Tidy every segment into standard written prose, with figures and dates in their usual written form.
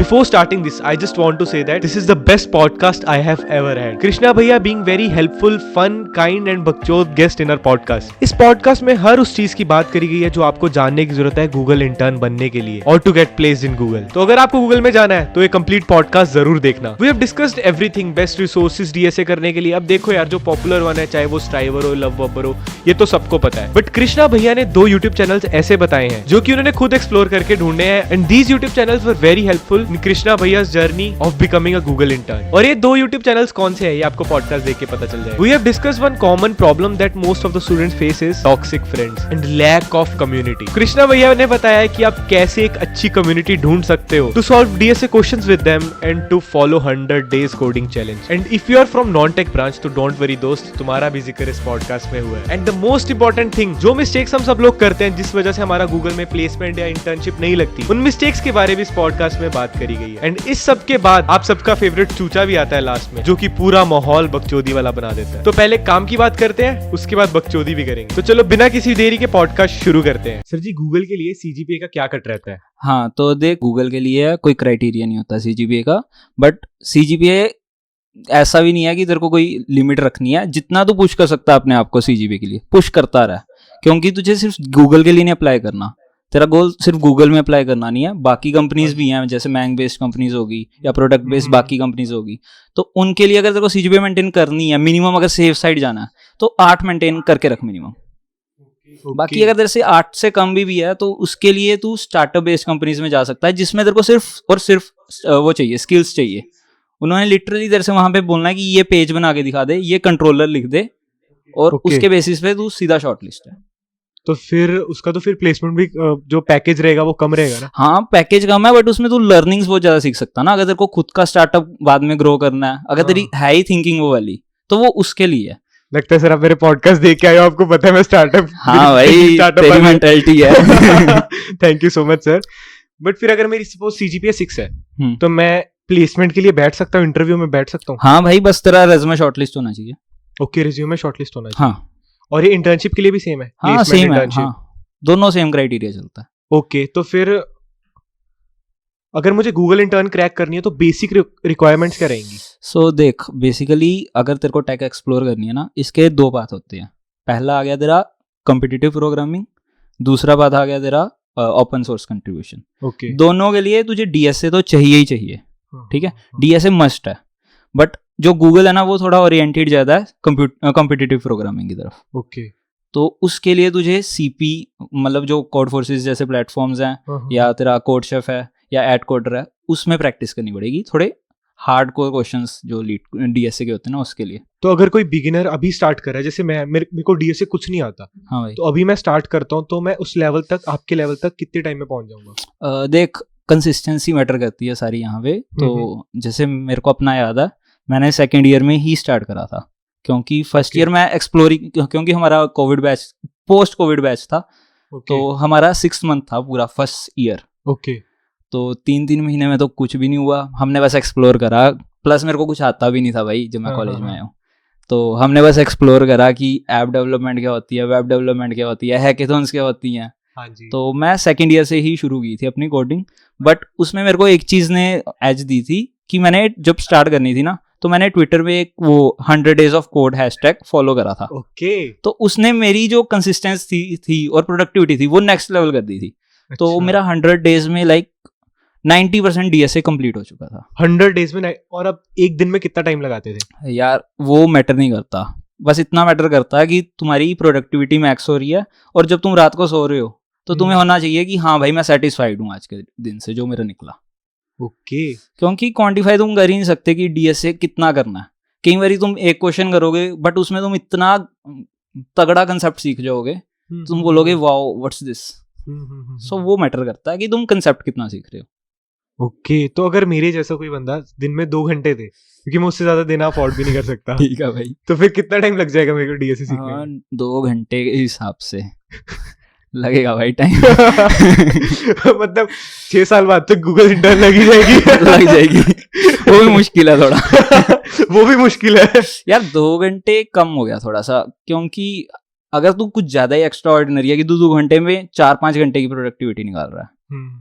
Before starting this, I just want to say that this is the best podcast I have ever had. Krishna भैया being very helpful, fun, kind and बकचोद guest in our podcast. इस podcast में हर उस चीज की बात करी गई है जो आपको जानने की जरूरत है गूगल इंटर्न बनने के लिए और to get placed in Google. तो अगर आपको गूगल में जाना है तो ये complete podcast जरूर देखना. We have discussed everything, best resources DSA करने के लिए. अब देखो यार जो popular one है, चाहे वो Striver हो, Lovebubber हो, ये तो सबको पता है. But कृष्णा भैया ने 2 YouTube channels ऐसे बताए हैं जो कि उन्होंने खुद explore करके ढूंढे हैं. And these YouTube channels were very helpful in Krishna भैया's journey of becoming a Google intern. और ये 2 YouTube channels कौन से हैं ये आपको podcast देख के पता चल जाएगा. We have discussed one common problem that most of the students face is toxic friends and lack of community. Krishna भैया ने बताया है कि आप कैसे एक अच्छी community ढूंढ सकते हो to solve DSA questions with them and to follow 100 days coding challenge. And if you are from non-tech branch तो don't worry दोस्त, तुम्हारा भी जिक्र इस podcast में हुआ है. And the most important thing, जो mistakes हम सब लोग करते हैं जिस वजह से हमारा Google में placement या internship नहीं लगती, उन mistakes के बारे में इस podcast में बात करी गई है. एंड इस सब के बाद आप सबका फेवरेट चूचा भी आता है लास्ट में जो कि पूरा माहौल बकचोदी वाला बना देता है. तो पहले काम की बात करते हैं, उसके बाद बकचोदी भी करेंगे. तो चलो बिना किसी देरी के पॉडकास्ट शुरू करते हैं. सर जी, गूगल के लिए CGPA का क्या कट रहता है? हाँ, तो देख, गूगल के लिए कोई क्राइटेरिया नहीं होता CGPA का, बट CGPA ऐसा भी नहीं है कि तेरे को कोई लिमिट रखनी है. जितना तू पुश कर सकता है अपने आप को CGPA के लिए पुश करता रहा, क्योंकि तुझे सिर्फ गूगल के लिए नहीं अप्लाई करना. तेरा गोल सिर्फ गूगल में अप्लाई करना नहीं है, बाकी कंपनीज भी हैं, जैसे मैंग बेस्ड कंपनीज होगी या प्रोडक्ट बेस्ड बाकी कंपनीज होगी. तो उनके लिए अगर तेरे को CGPA मेंटेन करनी है, मिनिमम अगर सेफ साइड जाना है तो 8 मेंटेन करके रख मिनिमम. बाकी अगर तेरे से 8 से कम भी है तो उसके लिए तू स्टार्टअप बेस्ड कंपनीज में जा सकता है, जिसमें तेरे को सिर्फ और सिर्फ वो चाहिए, स्किल्स चाहिए. उन्होंने लिटरली तेरे से वहां पे बोलना है कि ये पेज बना के दिखा दे, ये कंट्रोलर लिख दे, और उसके बेसिस पे तू सीधा शॉर्ट लिस्ट है. तो फिर उसका तो फिर प्लेसमेंट भी जो पैकेज रहेगा वो कम रहेगा ना? हाँ, पैकेज कम है, बट उसमें तू लर्निंग्स बहुत ज्यादा सीख सकता ना. अगर तेरे को खुद का स्टार्टअप बाद में ग्रो करना है, अगर तेरी है ही थिंकिंग वो वाली, तो वो उसके लिए है. लगता है सर आप मेरे पॉडकास्ट देख के आए हो, आपको पता है मैं स्टार्टअप. हाँ भाई, तेरी मेंटालिटी है. Thank you so much sir. But फिर अगर मेरी सपोज CGPA 6 है तो मैं प्लेसमेंट के लिए बैठ सकता हूँ, इंटरव्यू में बैठ सकता हूँ? हाँ भाई, बस तेरा रेज्यूमे शॉर्टलिस्ट होना चाहिए. ओके, रेज्यूमे शॉर्टलिस्ट होना चाहिए. हाँ. और ये इंटर्नशिप के लिए भी सेम है? हाँ सेम है. हाँ, दोनों सेम क्राइटेरिया चलता है. ओके, तो फिर अगर मुझे गूगल इंटर्न क्रैक करनी है तो बेसिक रिक्वायरमेंट्स क्या रहेंगी? सो देख, बेसिकली अगर तेरे को टेक एक्सप्लोर करनी है ना, इसके 2 पाथ होते हैं. पहला आ गया तेरा कॉम्पिटिटिव प्रोग्रामिंग, दूसरा पाथ आ गया तेरा ओपन सोर्स कंट्रीब्यूशन. ओके, दोनों के लिए तुझे DSA तो चाहिए ही चाहिए. ठीक है, DSA मस्ट है. बट जो गूगल है ना, वो थोड़ा ओरिएंटेड ज्यादा है कॉम्पिटिटिव प्रोग्रामिंग की तरफ. ओके, तो उसके लिए तुझे CP, मतलब जो कोड फोर्सेस जैसे प्लेटफॉर्म्स हैं, या तेरा कोड शेफ है या एड कोडर है, उसमें प्रैक्टिस करनी पड़ेगी. थोड़े हार्ड कोर क्वेश्चंस जो DSA के होते हैं ना, उसके लिए. तो अगर कोई बिगिनर अभी स्टार्ट कर रहा है, जैसे मेरे को DSA कुछ नहीं आता, हाँ भाई, तो अभी मैं स्टार्ट करता हूँ, तो मैं उस लेवल तक, आपके लेवल तक कितने टाइम में पहुंच जाऊंगा? देख, कंसिस्टेंसी मैटर करती है सारी यहाँ पे. तो जैसे मेरे को अपना याद है, मैंने 2nd ईयर में ही स्टार्ट करा था, क्योंकि फर्स्ट ईयर में एक्सप्लोरिंग, क्योंकि हमारा Covid batch, post Covid batch था. तो हमारा 6 मंथ था पूरा फर्स्ट ईयर. ओके, तो 3 महीने में तो कुछ भी नहीं हुआ. हमने बस एक्सप्लोर करा, प्लस मेरे को कुछ आता भी नहीं था भाई जब मैं कॉलेज में आया हूँ. तो हमने बस एक्सप्लोर करा कि ऐप डेवलपमेंट क्या होती है, वेब डेवलपमेंट क्या होती है, हैकेथॉन्स क्या होती हैं. हाँ जी. तो मैं 2nd ईयर से ही शुरू की थी अपनी कोडिंग. बट उसमें मेरे को एक चीज़ ने एज दी थी कि मैंने जब स्टार्ट करनी थी ना, तो मैंने ट्विटर पे एक वो 100 days of code hashtag follow करा था. ओके, तो उसने मेरी जो कंसिस्टेंसी थी और प्रोडक्टिविटी थी वो नेक्स्ट लेवल कर दी थी. तो मेरा 100 days में लाइक 90% DSA कंप्लीट हो चुका था. 100 days में? और अब एक दिन में कितना टाइम लगाते थे? यार वो मैटर नहीं करता, बस इतना मैटर करता है कि तुम्हारी प्रोडक्टिविटी मैक्स हो रही है, और जब तुम रात को सो रहे हो तो तुम्हें होना चाहिए कि हाँ भाई मैं सेटिस्फाइड हूँ आज के दिन से जो मेरा निकला. ओके, क्योंकि क्वांटिफाई तुम कर ही नहीं सकते कि DSA कितना करना है. कई बार तुम एक क्वेश्चन करोगे, बट उसमें तुम इतना तगड़ा कंसेप्ट सीख जाओगे, तुम बोलोगे वाओ व्हाट्स दिस. सो वो मैटर करता है कि तुम कंसेप्ट कितना सीख रहे हो. ओके, तो अगर मेरे जैसा कोई बंदा दिन में 2 घंटे दे, क्योंकि मैं उससे ज्यादा देना अफोर्ड भी नहीं कर सकता. ठीक है भाई, तो फिर कितना टाइम लग जाएगा मेरे को DSA सीखने में? 2 घंटे के हिसाब से लगेगा भाई टाइम. मतलब 6 साल बाद तक गूगल इंटर्न लगी जाएगी. लग जाएगी. वो भी मुश्किल है थोड़ा. वो भी मुश्किल है यार. 2 घंटे कम हो गया थोड़ा सा, क्योंकि अगर तू कुछ ज्यादा ही एक्स्ट्रा ऑर्डिनरी है कि तू 2 घंटे में 4-5 घंटे की प्रोडक्टिविटी निकाल रहा है,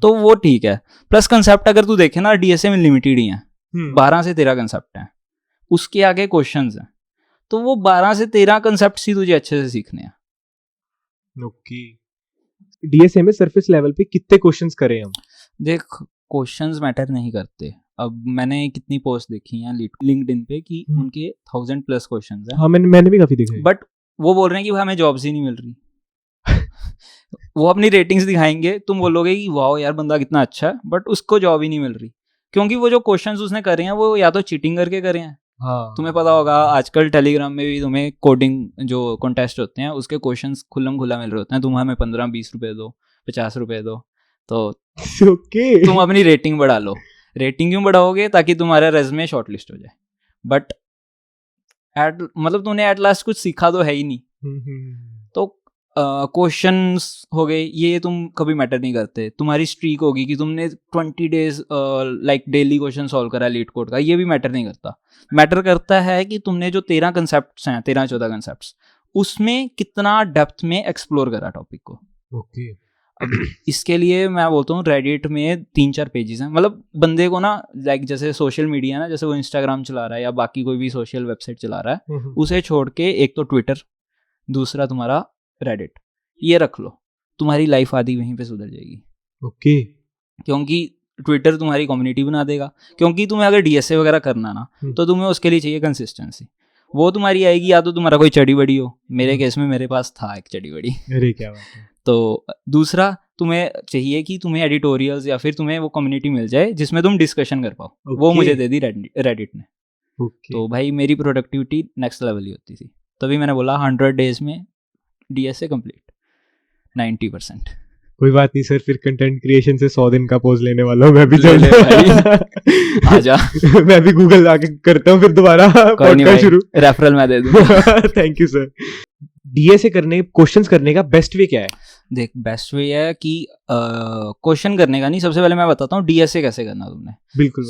तो वो ठीक है। प्लस कंसेप्ट अगर तू देखे ना डीएसए में लिमिटेड ही है, 12 से 13 कंसेप्ट हैं, उसके आगे क्वेश्चंस हैं, तो वो 12 से 13 कंसेप्ट ही तुझे अच्छे से सीखने हैं। ओके। डीएसए में सरफेस लेवल पे कितने क्वेश्चंस करें हम? देख, क्वेश्चंस मैटर नहीं करते। अब मैंने कितनी पोस्ट देखी हैं लिंक्डइन पे कि उनके 1000+ क्वेश्चंस हैं। हाँ, मैंने भी काफी देखे। बट वो बोल रहे हैं कि हमें जॉब्स ही नहीं मिल रही। वो अपनी रेटिंग्स दिखाएंगे, तुम बोलोगे कि वाह यार बंदा कितना अच्छा है, बट उसको जॉब ही नहीं मिल रही, क्योंकि वो जो क्वेश्चंस उसने करे हैं वो या तो चीटिंग करके करे हैं। हाँ, तुम्हें पता होगा आजकल टेलीग्राम में भी तुम्हें कोडिंग जो कॉन्टेस्ट होते हैं उसके क्वेश्चंस खुल्लम खुल्ला मिल रहे होते हैं, तुम हमें 15-20 रुपए दो, 50 रुपए दो, तो ओके। तुम अपनी रेटिंग बढ़ा लो। रेटिंग क्यों बढ़ाओगे? ताकि तुम्हारा रेज्यूमे शॉर्टलिस्ट हो जाए। बट मतलब तूने एट लास्ट कुछ सीखा तो है ही नहीं। तो क्वेश्चंस हो गए, ये तुम कभी मैटर नहीं करते। तुम्हारी स्ट्रीक होगी कि तुमने 20 days like daily question solve करा लीड कोड का, ये भी मैटर नहीं करता। मैटर करता है कि तुमने जो 13 कंसेप्ट हैं, 13-14 कंसेप्ट, उसमें कितना डेप्थ में एक्सप्लोर करा टॉपिक को। ओके। अब इसके लिए मैं बोलता हूँ रेडिट में 3-4 पेजेस हैं। मतलब बंदे को ना लाइक जैसे सोशल मीडिया ना, जैसे वो इंस्टाग्राम चला रहा है या बाकी कोई भी सोशल वेबसाइट चला रहा है, उसे छोड़ के एक तो ट्विटर, दूसरा तुम्हारा रेडिट, ये रख लो, तुम्हारी लाइफ आधी वहीं पे सुधर जाएगी। ओके। क्योंकि ट्विटर तुम्हारी कम्युनिटी बना देगा। क्योंकि तुम्हें अगर डीएसए वगैरह करना ना, तो तुम्हें उसके लिए चाहिए कंसिस्टेंसी। वो तुम्हारी आएगी या तो तुम्हारा कोई चड़ी बड़ी हो, मेरे केस में मेरे पास था एक चड़ी बड़ी। अरे क्या बात है। तो दूसरा तुम्हें चाहिए कि तुम्हें एडिटोरियल्स या फिर तुम्हें वो कम्युनिटी मिल जाए जिसमें तुम डिस्कशन कर पाओ। वो मुझे दे दी रेडिट ने। तो भाई मेरी प्रोडक्टिविटी नेक्स्ट लेवल ही होती थी। तभी मैंने बोला 100 डेज में डीएसए कंप्लीट, 90%। कोई बात नहीं सर, फिर कंटेंट क्रिएशन से 100 दिन का पोज लेने वाला हूँ मैं भी। ले भाई आजा। मैं भी गूगल आके करता हूँ फिर दोबारा पॉडकास्ट शुरू। रेफरल मैं दे दूंगा। Thank you sir. डीएसए करने, क्वेश्चंस करने का बेस्ट वे क्या है? देख, बेस्ट वे है कि क्वेश्चन करने का नहीं, सबसे पहले मैं बताता हूँ डीएसए कैसे करना तुमने। बिल्कुल।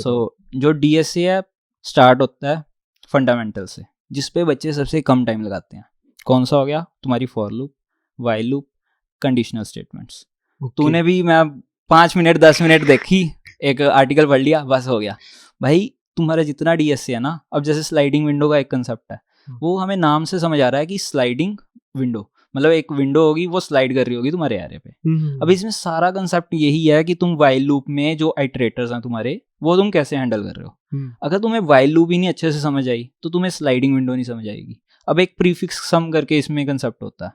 जो डीएसए है स्टार्ट होता है फंडामेंटल से, जिसपे बच्चे सबसे कम टाइम लगाते हैं। कौन सा हो गया? तुम्हारी for loop, while loop, conditional statements. तूने भी, मैं 5 मिनट 10 मिनट देखी, एक आर्टिकल पढ़ लिया, बस हो गया। भाई तुम्हारा जितना डीएसए है ना, अब जैसे स्लाइडिंग विंडो का एक कंसेप्ट है, वो हमें नाम से समझ आ रहा है कि स्लाइडिंग विंडो मतलब एक विंडो होगी, वो स्लाइड कर रही होगी तुम्हारे एरे पे। अब इसमें सारा कंसेप्ट यही है कि तुम वाइल लूप में जो आइटरेटर्स हैं तुम्हारे, वो तुम कैसे हैंडल कर रहे हो। अगर तुम्हें वाइल लूप ही नहीं अच्छे से समझ आई तो तुम्हें स्लाइडिंग विंडो नहीं समझ आएगी। अब एक प्रीफिक्स सम करके इसमें कंसेप्ट होता है,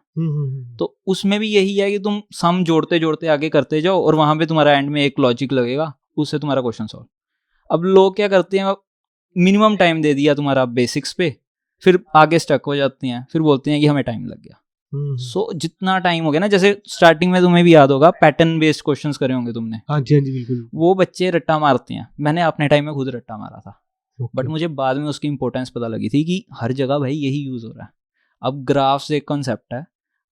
तो उसमें भी यही है कि तुम सम जोड़ते जोड़ते आगे करते जाओ और वहां पे तुम्हारा एंड में एक लॉजिक लगेगा, उससे तुम्हारा क्वेश्चन सॉल्व। अब लोग क्या करते हैं, मिनिमम टाइम दे दिया तुम्हारा बेसिक्स पे, फिर आगे स्टक हो जाते हैं, फिर बोलते हैं कि हमें टाइम लग गया। सो जितना टाइम हो गया ना, जैसे स्टार्टिंग में तुम्हें भी याद होगा पैटर्न बेस्ड क्वेश्चंस करे होंगे तुमने। हाँ जी, हाँ जी, बिल्कुल। वो बच्चे रट्टा मारते हैं, मैंने अपने टाइम में खुद रट्टा मारा था। बट मुझे बाद में उसकी इंपॉर्टेंस पता लगी थी कि हर जगह भाई यही यूज हो रहा है। अब ग्राफ्स एक कॉन्सेप्ट है,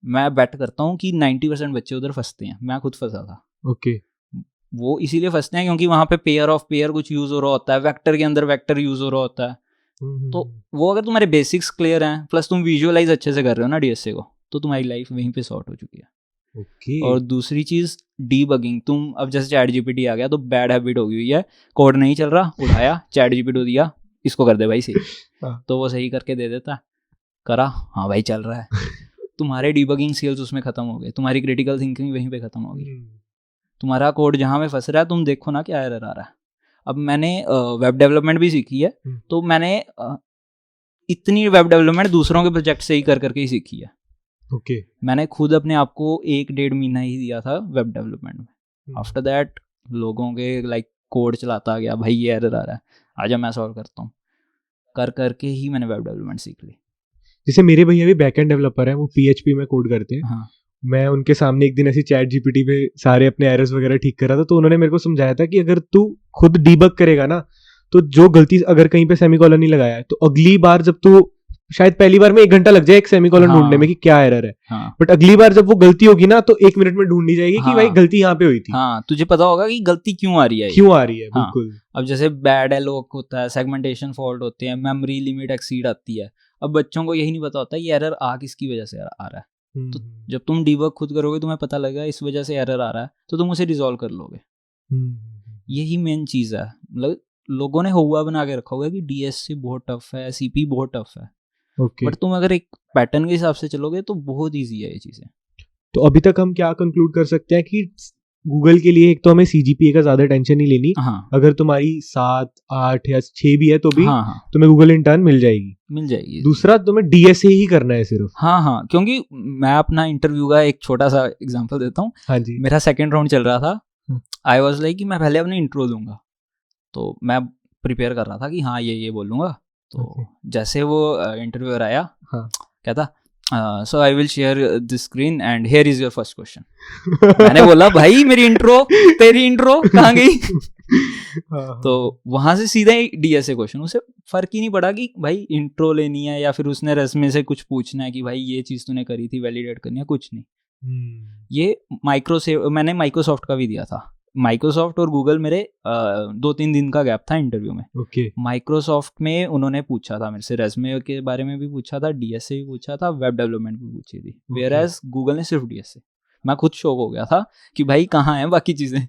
मैं बेट करता हूँ कि 90% बच्चे उधर फंसते हैं। मैं खुद फंसा था। ओके। वो इसीलिए फंसते हैं क्योंकि वहां पे पेयर ऑफ पेयर कुछ यूज हो रहा होता है, वेक्टर के अंदर वेक्टर यूज हो रहा होता है। तो वो अगर तुम्हारे बेसिक्स क्लियर हैं, प्लस तुम विजुअलाइज अच्छे से कर रहे हो ना डीएसए को, तो तुम्हारी लाइफ वहीं पे सॉर्ट हो चुकी है। ओके। और दूसरी चीज डीबगिंग। तुम अब जैसे चैट जीपीटी आ गया तो बैड हैबिट हो गई हुई है, कोड नहीं चल रहा, उठाया चैट जीपीटी दिया, इसको कर दे भाई सही, तो वो सही करके दे देता, करा, हाँ भाई चल रहा है। तुम्हारे डीबगिंग स्किल्स उसमें खत्म हो गए, तुम्हारी क्रिटिकल थिंकिंग वहीं पे खत्म हो गई। तुम्हारा कोड जहाँ में फंस रहा है, तुम देखो ना क्या एरर आ रहा है। अब मैंने वेब डेवलपमेंट भी सीखी है, तो मैंने इतनी वेब डेवलपमेंट दूसरों के प्रोजेक्ट से ही कर करके ही सीखी है। ओके। मैंने खुद अपने आप को 1-1.5 महीना ही दिया था वेब डेवलपमेंट में। आफ्टर दैट लोगों के लाइक कोड चलाता गया, भाई ये एरर आ रहा है, आजा मैं सॉल्व करता हूँ, कर करके ही मैंने वेब डेवलपमेंट सीख ली। जैसे मेरे भैया भी बैकएंड डेवलपर हैं, वो PHP में कोड करते हैं। हाँ। मैं उनके सामने एक दिन ऐसी चैट जीपीटी पे सारे अपने एरर्स वगैरह ठीक कर रहा था, तो उन्होंने मेरे को समझाया था कि अगर तू खुद डीबग करेगा ना, तो जो गलती अगर कहीं पे सेमीकोलन नहीं लगाया है, तो अगली बार जब तू, शायद पहली बार में 1 घंटा लग जाए एक सेमीकोलन ढूंढने में कि क्या एरर है, बट अगली बार जब वो गलती होगी ना, तो 1 मिनट में ढूंढनी जाएगी कि भाई गलती यहाँ पे हुई थी। हाँ, तुझे पता होगा कि गलती क्यों आ रही है, बिल्कुल। अब जैसे बैड एलोक होता है, सेगमेंटेशन फॉल्ट होते हैं, मेमोरी लिमिट एक्सीड आती है। अब बच्चों को यही नहीं पता होता ये एरर आ किसकी वजह से आ रहा है। तो जब तुम डीबग खुद करोगे तुम्हें पता लगेगा इस वजह से एरर आ रहा है, तो तुम उसे रिजॉल्व कर लोगे। यही मेन चीज़ है। मतलब लोगों ने हुआ बना के रखा होगा कि डीएससी बहुत टफ है, सीपी बहुत टफ है, बट तुम अगर एक पैटर्न के हिसाब से चलोगे तो बहुत ईजी है ये चीज़ें। तो अभी तक हम क्या कंक्लूड कर सकते हैं कि गूगल के लिए एक तो हमें सीजीपीए का ज्यादा टेंशन नहीं लेनी। हाँ, अगर तुम्हारी 7, 8 या 6 भी है तो भी हाँ, तुम्हें गूगल इंटर्न मिल जाएगी। दूसरा तुम्हें डीएसए ही करना है सिर्फ। हाँ, क्योंकि मैं अपना इंटरव्यू का एक छोटा सा एग्जांपल देता हूँ। हाँ जी। मेरा सेकंड राउंड चल रहा था, आई वाज लाइक कि मैं पहले अपनी इंट्रो दूंगा, तो मैं प्रिपेयर कर रहा था कि हाँ ये बोलूँगा। तो जैसे वो इंटरव्यूअर आया, कहता so I will share this screen and here is your first question. मैंने बोला भाई मेरी इंट्रो, तेरी इंट्रो कहाँ गई? तो वहां से सीधा ही डीएसए क्वेश्चन। उसे फर्क ही नहीं पड़ा कि भाई इंट्रो लेनी है या फिर उसने रेज्यूमे से कुछ पूछना है कि भाई ये चीज तूने करी थी, वैलिडेट करनी है, कुछ नहीं। ये मैंने माइक्रोसॉफ्ट का भी दिया था। माइक्रोसॉफ्ट और गूगल मेरे 2-3 दिन का गैप था इंटरव्यू में। माइक्रोसॉफ्ट में उन्होंने पूछा था मेरे से, रेज्यूमे के बारे में भी पूछा था, डीएसए भी पूछा था, वेब डेवलपमेंट भी पूछी थी। वेयर एज गूगल ने सिर्फ डीएसए। मैं खुद शॉक हो गया था कि भाई कहाँ है बाकी चीजें।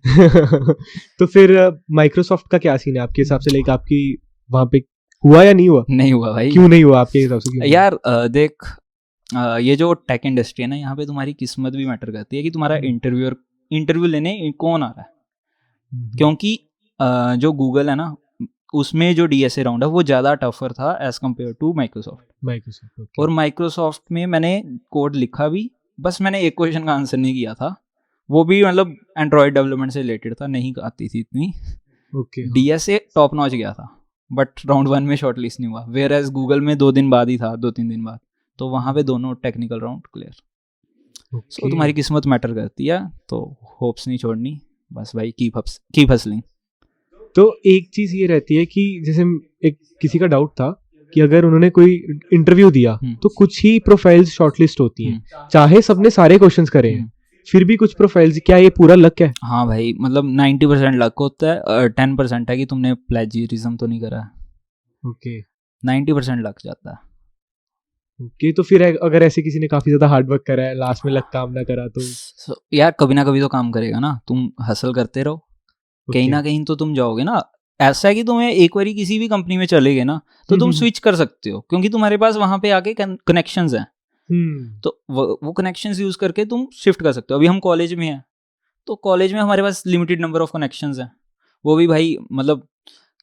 तो फिर माइक्रोसॉफ्ट का क्या सीन है आपके हिसाब से? लाइक आपकी वहां पे हुआ या नहीं हुआ? नहीं हुआ भाई। क्यों नहीं हुआ आपके हिसाब से? यार देख, ये जो टेक इंडस्ट्री है ना, यहाँ पे तुम्हारी किस्मत भी मैटर करती है कि तुम्हारा इंटरव्यू लेने कौन आ रहा है। क्योंकि जो गूगल है ना, उसमें जो डीएसए राउंड है वो ज़्यादा टफर था एज कम्पेयर टू माइक्रोसॉफ्ट। और माइक्रोसॉफ्ट में मैंने कोड लिखा भी, बस मैंने एक क्वेश्चन का आंसर नहीं किया था, वो भी मतलब एंड्रॉयड डेवलपमेंट से रिलेटेड था, नहीं आती थी इतनी। डीएसए टॉप नॉच गया था, बट राउंड 1 में शॉर्ट लिस्ट नहीं हुआ। वेयर एज गूगल में 2 दिन बाद ही था, 2-3 दिन बाद, तो वहाँ पे दोनों टेक्निकल राउंड क्लियर। सो तुम्हारी किस्मत मैटर करती है, तो होप्स नहीं छोड़नी, बस भाई कीप हसलिंग। तो एक चीज ये रहती है कि जैसे एक किसी का डाउट था कि अगर उन्होंने कोई इंटरव्यू दिया तो कुछ ही प्रोफाइल्स शॉर्टलिस्ट होती हैं, चाहे सबने सारे क्वेश्चंस करे हैं, फिर भी कुछ प्रोफाइल्स, क्या ये पूरा लक है? हाँ भाई, मतलब 90% लक होता है और 10% है कि तुमने प्लेजियरिज्म तो नहीं करा। 90% लक जाता है। तो फिर अगर ऐसे किसी ने काफी ज्यादा हार्ड वर्क करा है, लास्ट में लक काम ना करा तो यार कभी ना कभी तो काम करेगा ना। तुम हसल करते रहो, कहीं ना कहीं तो तुम जाओगे ना। ऐसा है कि तुम्हें एक बार किसी भी कंपनी में चले गए ना, तो तुम स्विच कर सकते हो, क्योंकि तुम्हारे पास वहां पे आके कनेक्शंस हैं। तो वो कनेक्शंस यूज करके तुम शिफ्ट कर सकते हो। अभी हम कॉलेज में हैं, तो कॉलेज में हमारे पास लिमिटेड नंबर ऑफ कनेक्शंस हैं। वो भी भाई मतलब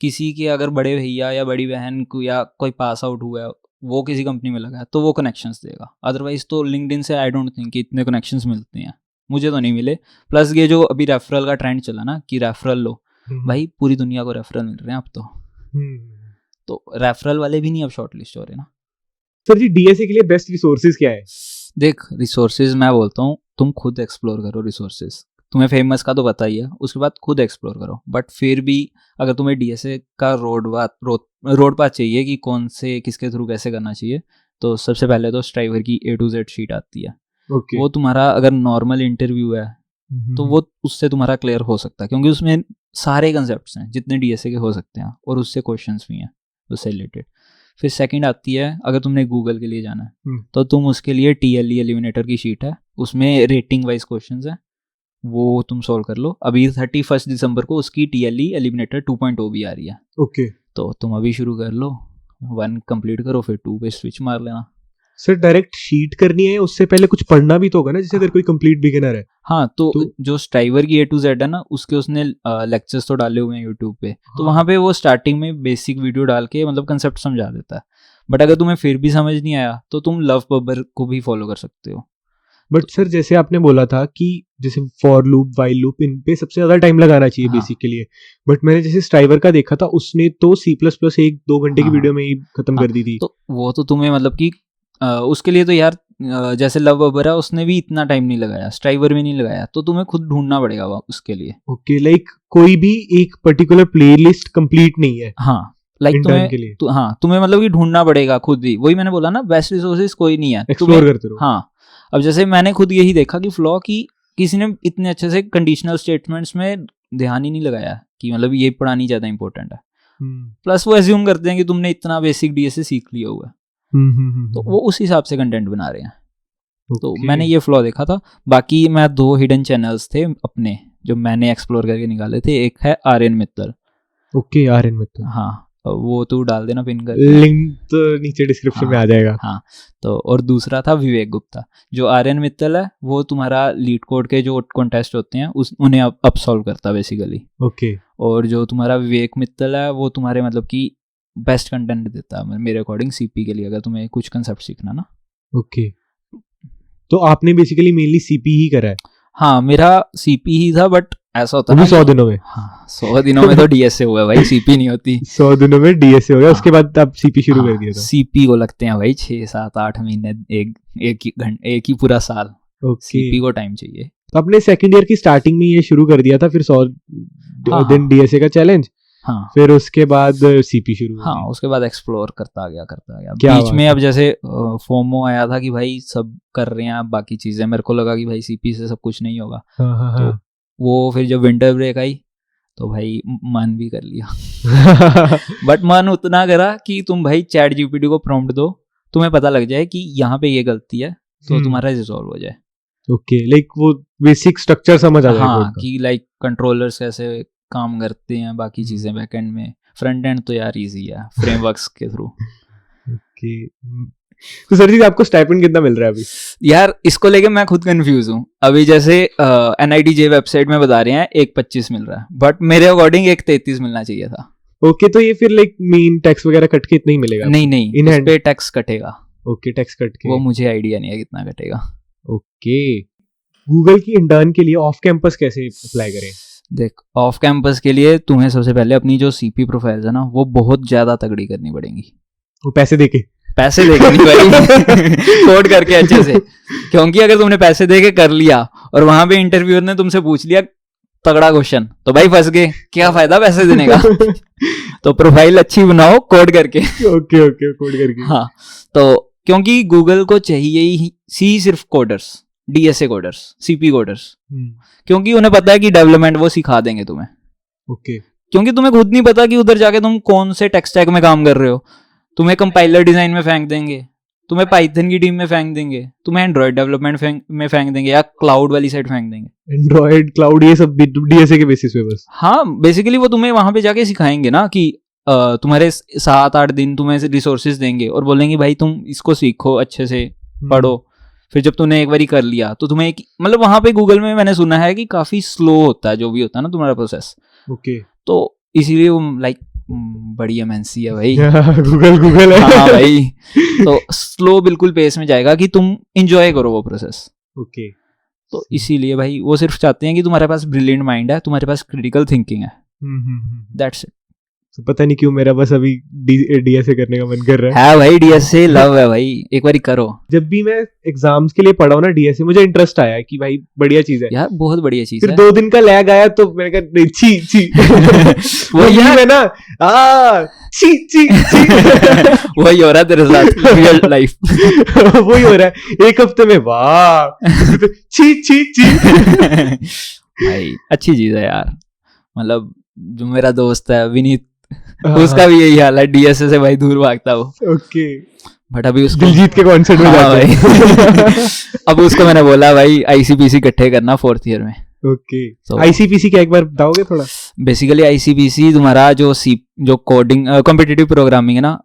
किसी के अगर बड़े भैया या बड़ी बहन को या कोई पास आउट हुआ है, वो किसी कंपनी में लगा है, तो वो कनेक्शंस देगा। अदरवाइज तो लिंक्डइन से आई डोंट थिंक कि इतने कनेक्शंस मिलते हैं, मुझे तो नहीं मिले। प्लस ये जो अभी रेफरल का ट्रेंड चला ना कि रेफरल लो, भाई पूरी दुनिया को रेफरल मिल रहे हैं अब तो रेफरल वाले भी नहीं अब शॉर्टलिस्ट हो रहे ना। सर जी, डीएसए के लिए बेस्ट रिसोर्सेज क्या है? देख, रिसोर्सेज मैं बोलता हूँ तुम खुद एक्सप्लोर करो रिसोर्सेज। तुम्हें फेमस का तो पता ही है, उसके बाद खुद एक्सप्लोर करो। बट फिर भी अगर तुम्हें डीएसए का रोड पाथ चाहिए कि कौन से किसके थ्रू कैसे करना चाहिए, तो सबसे पहले तो स्ट्राइवर की A to Z शीट आती है। वो तुम्हारा अगर नॉर्मल इंटरव्यू है तो वो उससे तुम्हारा क्लियर हो सकता है, क्योंकि उसमें सारे कंसेप्ट्स हैं जितने डीएसए के हो सकते हैं, और उससे क्वेश्चंस भी हैं उससे रिलेटेड। फिर सेकंड आती है, अगर तुमने गूगल के लिए जाना है तो तुम उसके लिए TLE एलिमिनेटर की शीट है, उसमें रेटिंग वाइज क्वेश्चंस है, वो तुम सोल्व कर लो। अभी 31 दिसंबर को उसकी TLE एलिमिनेटर 2.0 भी आ रही है। तो तुम अभी शुरू कर लो, 1 कंप्लीट करो, फिर 2 पे स्विच मार लेना। सर डायरेक्ट शीट करनी है, उससे पहले कुछ पढ़ना भी तो होगा ना, जैसे अगर कोई कंप्लीट बिगिनर है। हाँ, तो जो स्ट्राइवर की A to Z है ना, उसके उसने लेक्चर्स तो डाले हुए हैं यूट्यूब पे। तो वहाँ पे वो स्टार्टिंग में बेसिक वीडियो डाल के मतलब कंसेप्ट समझा देता है। बट अगर तुम्हें फिर भी समझ नहीं आया तो तुम लव बब्बर को भी फॉलो कर सकते हो। बट सर जैसे आपने बोला था कि जैसे फॉर लूप, वाइल लूप, इन पे सबसे ज्यादा टाइम लगाना चाहिए बेसिक के लिए। बट मैंने जैसे स्ट्राइवर का देखा था, उसने तो C++ 1-2 घंटे की वीडियो में ही खत्म कर दी थी। तो वो तो तुम्हें मतलब कि उसके लिए तो यार जैसे लव बब्बर है, उसने भी इतना टाइम नहीं लगाया, स्ट्राइवर भी नहीं लगाया, तो तुम्हें खुद ढूंढना पड़ेगा उसके लिए। लाइक कोई भी एक पर्टिकुलर प्लेलिस्ट कंप्लीट नहीं है। हाँ, लाइक तुम्हें तुम्हें मतलब कि ढूंढना पड़ेगा खुद ही। वही मैंने बोला ना, बेस्ट रिसोर्सेज कोई नहीं है, एक्सप्लोर करते रहो। हाँ, अब जैसे मैंने खुद यही देखा कि फ्लॉ की किसी ने इतने अच्छे से कंडीशनल स्टेटमेंट्स में ध्यान ही नहीं लगाया कि मतलब ये पढ़ानी ज़्यादा इंपॉर्टेंट है। प्लस वो एज्यूम करते हैं कि तुमने इतना बेसिक डीएसए सीख लिया हुआ है, तो वो उस हिसाब से कंटेंट बना रहे हैं। तो Okay. मैंने ये फ्लॉ देखा था। बाकी मैं 2 हिडन चैनल्स थे अपने जो मैंने एक्सप्लोर करके निकाले थे। एक है आर्यन मित्तल। ओके, आर्यन मित्तल, हाँ, वो तू डाल देना पिन करके। लिंक तो नीचे डिस्क्रिप्शन में आ जाएगा। हाँ, तो और दूसरा था विवेक गुप्ता। जो आर्यन मित्तल है वो तुम्हारा लीड कोड के जो कॉन्टेस्ट होते हैं उन्हें अप सॉल्व करता है बेसिकली। ओके, और जो तुम्हारा विवेक मित्तल है वो तुम्हारे मतलब कि बेस्ट कंटेंट देता है मेरे अकॉर्डिंग सीपी के लिए, अगर तुम्हें कुछ कंसेप्ट सीखना ना। ओके, तो आपने बेसिकली मेनली सीपी ही करा है? हाँ, मेरा सीपी ही था, बट ऐसा होता वो है भी 100 दिनों में? हाँ, 100 दिनों में तो डीएसए हुआ भाई, सीपी नहीं होती। 100 दिनों में डीएसए हो गया, हाँ। उसके बाद आप सीपी शुरू कर दिया था? सीपी को लगते हैं भाई 6, 7, 8 महीने, एक ही पूरा साल। ओके, सीपी को टाइम चाहिए। तो आपने सेकंड ईयर की स्टार्टिंग में ये शुरू कर दिया था, फिर 100 हाँ, दिन डीएसए का चैलेंज, हाँ, फिर उसके बाद सीपी शुरू हो हाँ, गई। उसके बाद एक्सप्लोर करता गया क्या बीच बात में। है। अब जैसे फोमो आया था कि भाई सब कर रहे हैं, अब बाकी चीजें, मेरे को लगा कि भाई सीपी से सब कुछ नहीं होगा। हाँ, हाँ, तो हाँ। वो फिर जब विंटर ब्रेक आई तो भाई मन भी कर लिया। बट मन उतना करा कि तुम भाई चैट जीपीटी को प्रॉम्प्ट दो, तुम्हें पता लग जाए कि यहाँ पे ये गलती है, तो तुम्हारा रिजॉल्व हो जाए। ओके, लाइक वो बेसिक स्ट्रक्चर समझ आ जाए हाँ, कोड का। कि लाइक कंट्रोलर्स कैसे काम करते हैं, बाकी चीजें बैकएंड में। फ्रंट एंड तो यार इजी है फ्रेमवर्क्स के थ्रू। ओके, तो सर जी आपको स्टाइपेंड कितना मिल रहा है अभी? यार इसको लेके मैं खुद कंफ्यूज हूँ। अभी जैसे NITJ वेबसाइट में बता रहे हैं 1.25 मिल रहा है, बट मेरे अकॉर्डिंग 1.33 मिलना चाहिए था। ओके, तो ये फिर लाइक मेन टैक्स वगैरह कट के इतना ही मिलेगा? नहीं, In इस hand? पे टैक्स कटेगा। ओके, टैक्स कट के। वो मुझे आइडिया नहीं है कितना कटेगा। ओके, गूगल की इंटर्न के लिए ऑफ कैंपस कैसे अप्लाई करें? देख, ऑफ कैंपस के लिए तुम्हें सबसे पहले अपनी जो सीपी प्रोफाइल है ना, वो बहुत ज्यादा तगड़ी करनी पड़ेगी। वो पैसे देके? पैसे देके नहीं भाई, कोड करके अच्छे से। क्योंकि अगर तुमने पैसे देके कर लिया और वहां पे इंटरव्यूअर ने तुमसे पूछ लिया तगड़ा क्वेश्चन, तो भाई फंस गए, क्या फायदा पैसे देने का। तो प्रोफाइल अच्छी बनाओ कोड करके। ओके, ओके, कोड करके। हाँ, तो क्योंकि गूगल को चाहिए ही सिर्फ coders, DSA coders, CP coders, क्योंकि उन्हें पता है कि डेवलपमेंट वो सिखा देंगे तुम्हें। ओके, क्योंकि तुम्हें खुद नहीं पता कि उधर जाके तुम कौन से टेक स्टैक में काम कर रहे हो। तुम्हें कंपाइलर डिजाइन में फेंक देंगे, तुम्हें पाइथन की टीम में फेंक देंगे, तुम्हें एंड्रॉइड डेवलपमेंट में फेंक देंगे, या क्लाउड वाली साइड फेंक देंगे। एंड्रॉइड, क्लाउड, ये सब डीएसए के बेसिस पे बस? हाँ, बेसिकली वो तुम्हें वहां पे जाके सिखाएंगे ना कि तुम्हारे 7-8 दिन तुम्हें रिसोर्सेज देंगे और बोलेंगे भाई तुम इसको सीखो, अच्छे से पढ़ो। फिर जब तूने एक बारी कर लिया तो तुम्हें मतलब वहां पे गूगल में मैंने सुना है कि काफी स्लो होता है जो भी होता है ना तुम्हारा प्रोसेस। ओके, तो इसीलिए वो लाइक बड़ी एमएनसी है भाई। गूगल है। हाँ भाई, तो स्लो बिल्कुल पेस में जाएगा कि तुम इंजॉय करो वो प्रोसेस। ओके, तो इसीलिए भाई वो सिर्फ चाहते हैं कि तुम्हारे पास ब्रिलियंट माइंड है, तुम्हारे पास क्रिटिकल थिंकिंग है, दैट्स इट। तो पता नहीं क्यों मेरा बस अभी डीएसए करने का मन कर रहा है। है भाई, डीएसए लव है भाई, एक बारी करो। जब भी मैं एग्जाम्स के लिए पढ़ा हूँ ना डीएसए, मुझे इंटरेस्ट आया कि भाई बढ़िया चीज है यार बहुत बढ़िया चीज फिर है। 2 दिन का लैग आया तो मैंने कहा नहीं, छी छी। वो यार है ना, छी छी छी। वही हो रहा है तेरे साथ रियल लाइफ। वही हो रहा है, एक हफ्ते में वाह, छी छी छी। भाई अच्छी चीज है यार। मतलब जो मेरा दोस्त है विनीत, उसका भी यही हाल है, डीएसए से भाई दूर भागता वो। ओके, बट अभी उसको दिलजीत के कॉन्सर्ट में हाँ जाते भाई। अब उसको मैंने बोला भाई आईसीपीसी इकट्ठे करना 4th ईयर में। ओके, तो आईसीपीसी क्या एक बार बताओगे थोड़ा? बेसिकली आईसीपीसी तुम्हारा जो कोडिंग कॉम्पिटिटिव प्रोग्रामिंग है ना,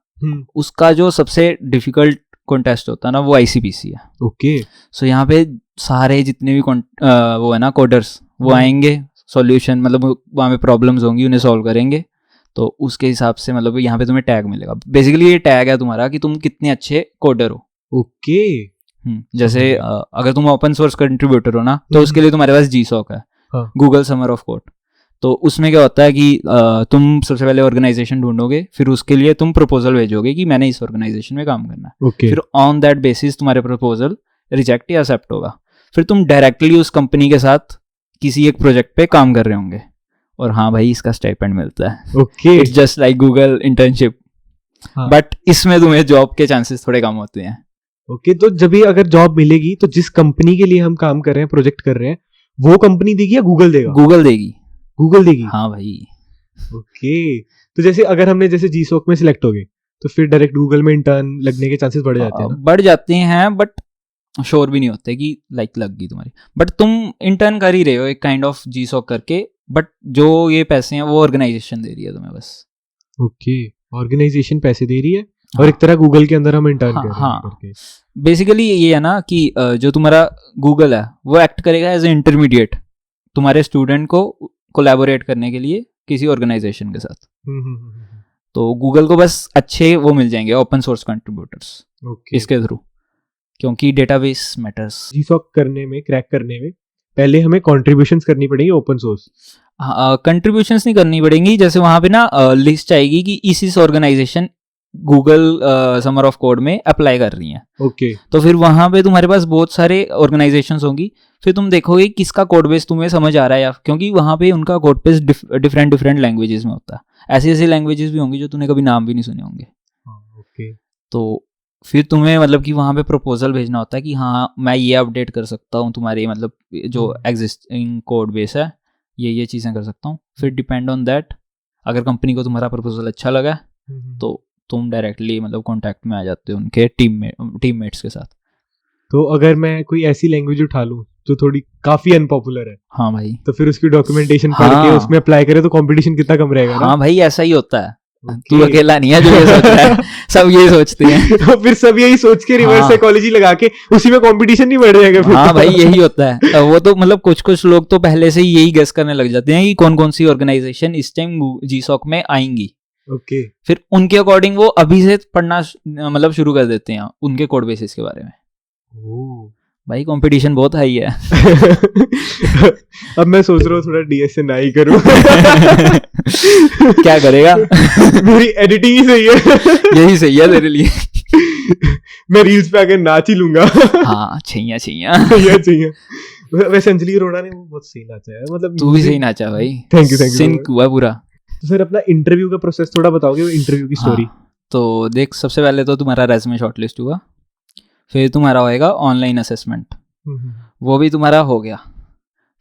उसका जो सबसे डिफिकल्ट कॉन्टेस्ट होता है ना, वो आईसीपीसी है। ओके, सो यहाँ पे सारे जितने भी वो है ना कोडर्स, वो आएंगे, सॉल्यूशन मतलब वहाँ पे प्रॉब्लम्स होंगी उन्हें सॉल्व करेंगे। तो उसके हिसाब से मतलब यहाँ पे तुम्हें टैग मिलेगा। बेसिकली ये टैग है तुम्हारा कि तुम कितने अच्छे कोडर हो। ओके, जैसे अगर तुम ओपन सोर्स कंट्रीब्यूटर हो ना, तो उसके लिए तुम्हारे पास GSOC है, गूगल समर ऑफ कोड। तो उसमें क्या होता है कि तुम सबसे पहले ऑर्गेनाइजेशन ढूंढोगे, फिर उसके लिए तुम प्रपोजल भेजोगे कि मैंने इस ऑर्गेनाइजेशन में काम करना है। फिर ऑन दैट बेसिस तुम्हारे प्रपोजल रिजेक्ट या एक्सेप्ट होगा। फिर तुम डायरेक्टली उस कंपनी के साथ किसी एक प्रोजेक्ट पे काम कर रहे होंगे, और हाँ भाई इसका स्टाइपेंड मिलता है। Okay, it's just like Google internship, but इसमें तुम्हें जॉब के चांसेस थोड़े कम होते हैं। ओके, तो जब भी अगर जॉब मिलेगी तो जिस कंपनी के लिए हम काम कर रहे हैं, प्रोजेक्ट कर रहे हैं, वो कंपनी देगी या गूगल देगा? गूगल देगी। गूगल देगी? हाँ भाई। ओके, तो जैसे अगर हमने जैसे GSOC में सिलेक्ट हो गए तो फिर डायरेक्ट गूगल में इंटर्न लगने के चांसेस बढ़ जाते हैं ना? बढ़ जाते हैं, बट श्योर भी नहीं होते कि लाइक लग गई तुम्हारी, बट तुम इंटर्न कर ही रहे हो एक काइंड ऑफ GSOC करके, बट जो ये पैसे हैं वो ऑर्गेनाइजेशन दे रही है तुम्हें बस। ओके, ऑर्गेनाइजेशन पैसे दे रही है और एक तरह गूगल के अंदर हम इंटर्न कर रहे हैं हाँ करके। बेसिकली ये है ना कि जो तुम्हारा गूगल है वो एक्ट करेगा एज ए इंटरमीडिएट तुम्हारे स्टूडेंट को कोलैबोरेट करने के लिए किसी ऑर्गेनाइजेशन के साथ। तो गूगल को बस अच्छे वो मिल जाएंगे ओपन सोर्स कंट्रीब्यूटर्स ओके, इसके थ्रू, क्योंकि डेटाबेस मैटर्स। GSOC करने में, क्रैक करने में पहले हमें कंट्रीब्यूशंस करनी पड़ेगी ओपन सोर्स। कंट्रीब्यूशंस नहीं करनी पड़ेंगी, जैसे वहां पे ना लिस्ट आएगी कि इस organisation Google summer of code में अप्लाई कर रही हैं। ओके, तो फिर वहां पे तुम्हारे पास बहुत सारे ऑर्गेनाइजेशंस होंगी, फिर तुम देखोगे किसका कोड बेस तुम्हें समझ आ रहा है, या क्योंकि वहां पे उनका कोड बेस डिफरेंट लैंग्वेजेस में होता है। ऐसी लैंग्वेजेस भी होंगी जो तूने कभी नाम भी नहीं सुने होंगे। ओके, तो फिर तुम्हें मतलब कि वहाँ पे प्रपोजल भेजना होता है कि हाँ मैं ये अपडेट कर सकता हूँ तुम्हारे मतलब जो एग्जिस्टिंग कोड बेस है, ये चीज़ें कर सकता हूँ। फिर डिपेंड ऑन दैट अगर कंपनी को तुम्हारा प्रपोजल अच्छा लगा तो तुम डायरेक्टली मतलब कॉन्टैक्ट में आ जाते हो उनके टीममेट्स के साथ। तो अगर मैं कोई ऐसी लैंग्वेज उठा लूँ जो थोड़ी काफी अनपॉपुलर है, हाँ भाई, तो फिर उसकी डॉक्यूमेंटेशन पढ़ के हाँ। उसमें अप्लाई करे तो कंपटीशन कितना कम रहेगा ना? हाँ भाई ऐसा ही होता है। Okay. तू अकेला नहीं है जो ये सोच रहा है, सब ये सोचते हैं। तो फिर सब यही सोच के रिवर्स हाँ। साइकोलॉजी लगा के उसी में कंपटीशन नहीं बढ़ जाएगा फिर? हाँ तो? भाई यही होता है। वो तो मतलब कुछ लोग तो पहले से ही यही गेस करने लग जाते हैं कि कौन कौन सी ऑर्गेनाइजेशन इस टाइम GSOC में आएंगी। ओके, फिर उनके अकॉर्डिंग वो अभी से पढ़ना मतलब शुरू कर देते हैं उनके कोड बेसिस के बारे में। भाई कंपटीशन बहुत हाई है। अब मैं सोच रहा हूँ थोड़ा DS से ना ही करूँ। क्या करेगा? मेरी एडिटिंग ही सही है। यही सही है तेरे लिए। मैं रील्स पे आकर नाच ही लूंगा। हाँ छैया ये चाहिए। वैसे अंजलि अरोड़ा ने वो बहुत सही नाचा है, मतलब तू भी सही नाचा भाई। थैंक यू सिंक हुआ पूरा। तो सर अपना इंटरव्यू का प्रोसेस थोड़ा बताओगे, इंटरव्यू की स्टोरी? हाँ, तो देख सबसे पहले तो तुम्हारा रेज्यूमे शॉर्टलिस्ट हुआ, फिर तुम्हारा होएगा ऑनलाइन असेसमेंट, वो भी तुम्हारा हो गया।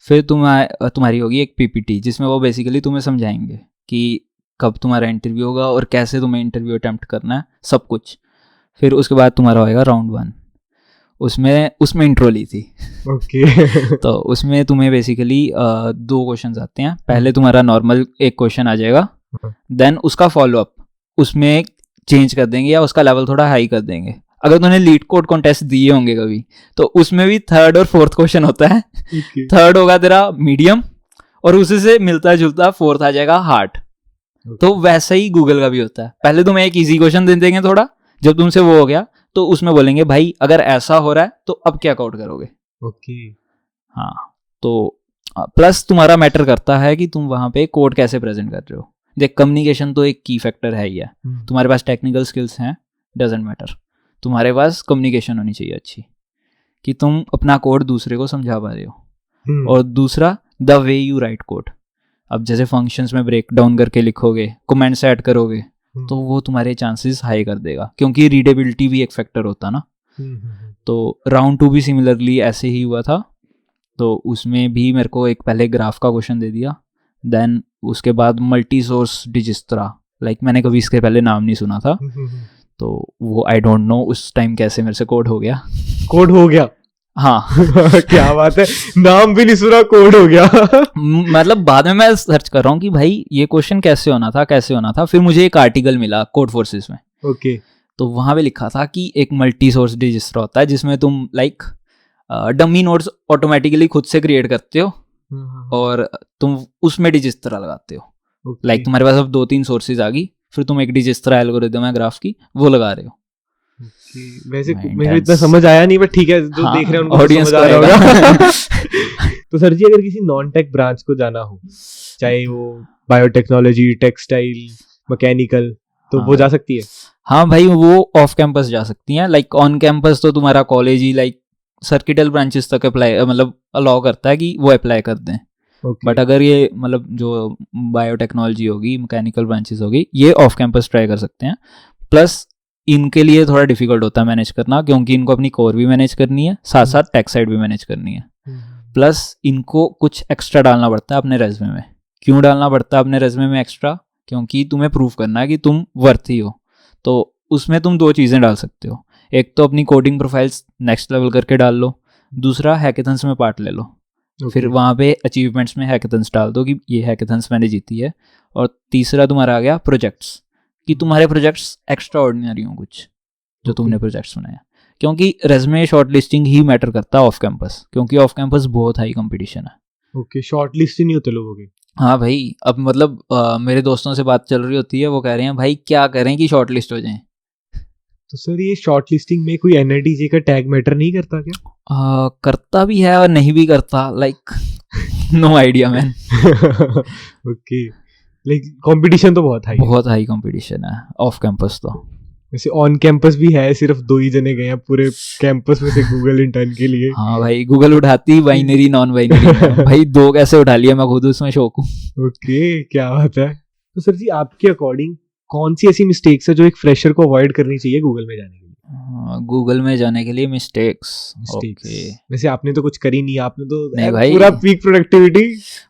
फिर तुम्हारी होगी एक PPT जिसमें वो बेसिकली तुम्हें समझाएंगे कि कब तुम्हारा इंटरव्यू होगा और कैसे तुम्हें इंटरव्यू अटेम्प्ट करना है, सब कुछ। फिर उसके बाद तुम्हारा होएगा राउंड 1, उसमें इंट्रो ली थी। ओके। तो उसमें तुम्हें बेसिकली 2 क्वेश्चन आते हैं। पहले तुम्हारा नॉर्मल एक क्वेश्चन आ जाएगा, देन उसका फॉलोअप उसमें चेंज कर देंगे या उसका लेवल थोड़ा हाई कर देंगे। अगर तूने लीड कोड कॉन्टेस्ट दिए होंगे कभी, तो उसमें भी 3rd और 4th क्वेश्चन होता है। 3rd होगा तेरा मीडियम और उसी से मिलता जुलता 4th आ जाएगा हार्ड। तो वैसा ही गूगल का भी होता है, पहले तुम्हें एक इजी क्वेश्चन दे देंगे थोड़ा, जब तुमसे वो हो गया तो उसमें बोलेंगे भाई अगर ऐसा हो रहा है तो अब क्या कोड करोगे। ओके। हाँ, तो प्लस तुम्हारा मैटर करता है कि तुम वहां पे कोड कैसे प्रेजेंट कर रहे हो। देख कम्युनिकेशन तो एक की फैक्टर है ही है। तुम्हारे पास टेक्निकल स्किल्स हैं, डजंट मैटर, तुम्हारे पास कम्युनिकेशन होनी चाहिए अच्छी, कि तुम अपना कोड दूसरे को समझा पा रहे हो। और दूसरा the way you right code. अब जैसे फंक्शंस में ब्रेक डाउन करके लिखोगे, कमेंट्स ऐड करोगे, तो वो तुम्हारे चांसेस हाई कर देगा, क्योंकि रीडेबिलिटी भी एक फैक्टर होता ना। तो राउंड 2 भी सिमिलरली ऐसे ही हुआ था। तो उसमें भी मेरे को एक पहले ग्राफ का क्वेश्चन दे दिया, देन उसके बाद मल्टी सोर्स डिजिस्ट्रा, लाइक मैंने कभी इसके पहले नाम नहीं सुना था, तो वो आई डोंट नो उस टाइम कैसे मेरे से कोड हो गया। हाँ। क्या बात है, नाम भी नहीं सुना, कोड हो गया। मतलब बाद में मैं सर्च कर रहा हूँ कि भाई ये क्वेश्चन कैसे होना था। फिर मुझे एक आर्टिकल मिला कोड फोर्सेस में। ओके। तो वहां पे लिखा था कि एक मल्टी सोर्स रजिस्टर होता है जिसमें तुम लाइक डमी नोड्स ऑटोमेटिकली खुद से क्रिएट करते हो और तुम उसमें रजिस्टर लगाते हो। लाइक तुम्हारे पास अब 2-3 सोर्सेज आ गई, फिर तुम एक रजिस्टर एल्गोरिथम है ग्राफ की, वो लगा रहे हो। वैसे मेरे इतना समझ आया नहीं, बट ठीक है, जो देख रहे हैं उनको ऑडियंस समझ आ रहा होगा। तो सर जी अगर किसी नॉन टेक ब्रांच को जाना हो, चाहे वो बायोटेक्नोलॉजी, टेक्सटाइल, मैकेनिकल, तो वो जा सकती है? हाँ भाई, वो ऑफ कैंपस जा सकती हैं। लाइक ऑन कैंपस तो तुम्हारा कॉलेज ही लाइक सर्किटल ब्रांचेस तक अप्लाई मतलब अलाउ करता है कि वो अप्लाई कर दें। बट अगर ये मतलब जो बायोटेक्नोलॉजी होगी, मैकेनिकल ब्रांचेस होगी, ये ऑफ कैंपस ट्राई कर सकते हैं। प्लस इनके लिए थोड़ा डिफिकल्ट होता है मैनेज करना, क्योंकि इनको अपनी कोर भी मैनेज करनी है, साथ साथ टेक साइड भी मैनेज करनी है। प्लस इनको कुछ एक्स्ट्रा डालना पड़ता है अपने रेज्यूमे में। क्यों डालना पड़ता है अपने रेज्यूमे में एक्स्ट्रा? क्योंकि तुम्हें प्रूव करना है कि तुम वर्थी हो। तो उसमें तुम 2 चीज़ें डाल सकते हो, एक तो अपनी कोडिंग प्रोफाइल्स नेक्स्ट लेवल करके डाल लो, दूसरा हैकेथन्स में पार्ट ले लो, फिर वहाँ पे अचीवमेंट्स में हैकेथन्स डाल दो कि ये हैकेथन्स मैंने जीती है, और तीसरा तुम्हारा आ गया प्रोजेक्ट्स, कि तुम्हारे प्रोजेक्ट्स एक्स्ट्रा ऑर्डिनरी हो कुछ जो तुमने प्रोजेक्ट्स बनाया, क्योंकि रेज्यूमे शॉर्ट लिस्टिंग ही मैटर करता है ऑफ कैंपस, क्योंकि ऑफ कैंपस बहुत हाई कंपटीशन है। ओके, शॉर्ट लिस्ट ही नहीं होते लोगों के। हाँ भाई, अब मतलब मेरे दोस्तों से बात चल रही होती है, वो कह रहे हैं भाई क्या करें कि शॉर्ट लिस्ट हो जाएं। तो सर ये शॉर्ट लिस्टिंग में कोई एनआईटीजे का टैग मैटर नहीं करता क्या? करता भी है और नहीं भी करता, like no idea man. Okay, like competition तो बहुत हाई कंपटीशन है ऑफ कैंपस तो। वैसे ऑन कैंपस भी है, सिर्फ 2 ही जने गए हैं पूरे कैंपस में से गूगल इंटर्न के लिए। हाँ भाई, गूगल उठाती बाइनरी नॉन बाइनरी भाई 2 कैसे उठा लिया, मैं खुद उसमें शौक हूँ। ओके, क्या बात है। तो सर जी आपके अकॉर्डिंग कौन सी ऐसी मिस्टेक्स है जो एक फ्रेशर को अवॉइड करनी चाहिए गूगल में जाने के लिए? गूगल में जाने के लिए मिस्टेक्स। वैसे आपने तो कुछ करी नहीं, आपने तो नहीं भाई, पूरा पीक प्रोडक्टिविटी।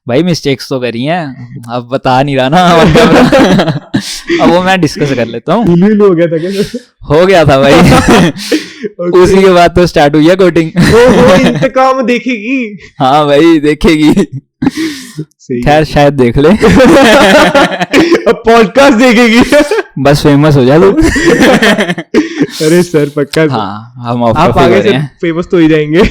भाई मिस्टेक्स तो करी हैं, अब बता नहीं रहा ना अब वो मैं डिस्कस कर लेता हूँ। हो गया था क्या? हो गया था भाई। उसी के बाद तो स्टार्ट हुई है कोडिंग। इंतकाम देखेगी। हाँ भाई देखेगी, खैर शायद देख ले। अब पॉडकास्ट देखेगी, बस फेमस हो जा तू। अरे सर पक्का। हाँ, हम ऑफ आप आगे से फेमस तो ही जाएंगे।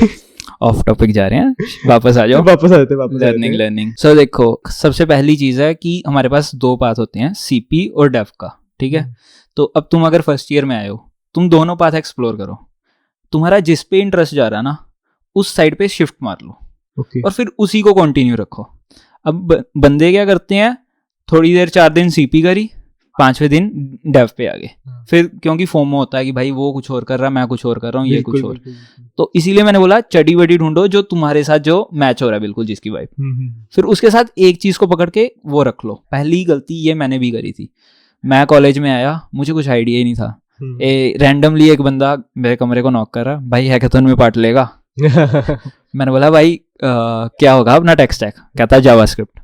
ऑफ टॉपिक जा रहे हैं, वापस आ जाओ। वापस लर्निंग। सो देखो, सबसे पहली चीज है कि हमारे पास 2 पाथ होते हैं, सीपी और डेव का, ठीक है। तो अब तुम अगर फर्स्ट ईयर में आए हो, तुम दोनों पाथ एक्सप्लोर करो, तुम्हारा जिस पे इंटरेस्ट जा रहा है ना उस साइड पे शिफ्ट मार लो, और फिर उसी को कंटिन्यू रखो। अब बंदे क्या करते हैं, थोड़ी देर 4 दिन सीपी करी, 5वें दिन डेव पे आ गए, फिर क्योंकि फोमो होता है कि भाई वो कुछ और कर रहा है, मैं कुछ और कर रहा हूँ, ये कुछ और। तो इसीलिए मैंने बोला चडी बडी ढूंढो जो तुम्हारे साथ जो मैच हो रहा है बिल्कुल, जिसकी वाइब, फिर उसके साथ एक चीज को पकड़ के वो रख लो। पहली गलती ये मैंने भी करी थी, मैं कॉलेज में आया, मुझे कुछ आइडिया ही नहीं था, रैंडमली एक बंदा मेरे कमरे को नॉक कर रहा, भाई हैकेथॉन में पार्ट लेगा। मैंने बोला भाई क्या होगा अपना टेक स्टैक, कहता जावास्क्रिप्ट।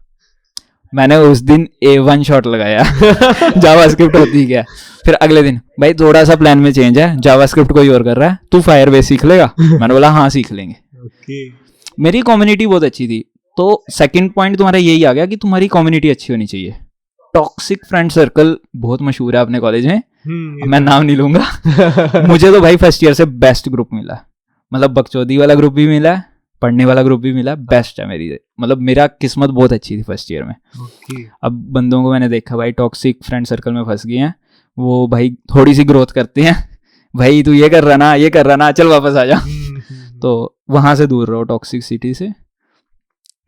मैंने उस दिन A1 शॉट लगाया। जावास्क्रिप्ट होती क्या। फिर अगले दिन भाई थोड़ा सा प्लान में चेंज है, जावास्क्रिप्ट कोई और कर रहा है, तू फायरबेस सीख लेगा। मैंने बोला हाँ सीख लेंगे। मेरी कम्युनिटी बहुत अच्छी थी, तो सेकंड पॉइंट तुम्हारा यही आ गया कि तुम्हारी कम्युनिटी अच्छी होनी चाहिए। टॉक्सिक फ्रेंड सर्कल बहुत मशहूर है अपने कॉलेज में, मैं नाम नहीं लूंगा। मुझे तो भाई फर्स्ट ईयर से बेस्ट ग्रुप मिला, मतलब बकचोदी वाला ग्रुप भी मिला, पढ़ने वाला ग्रुप भी मिला, बेस्ट है मेरी, मतलब मेरा किस्मत बहुत अच्छी थी फर्स्ट ईयर में। अब बंदों को मैंने देखा भाई टॉक्सिक फ्रेंड सर्कल में फंस गए हैं, वो भाई थोड़ी सी ग्रोथ करते हैं, भाई तू ये कर रहा ना, ये कर रहा ना, चल वापस आ जा। तो वहां से दूर रहो टॉक्सिक सिटी से।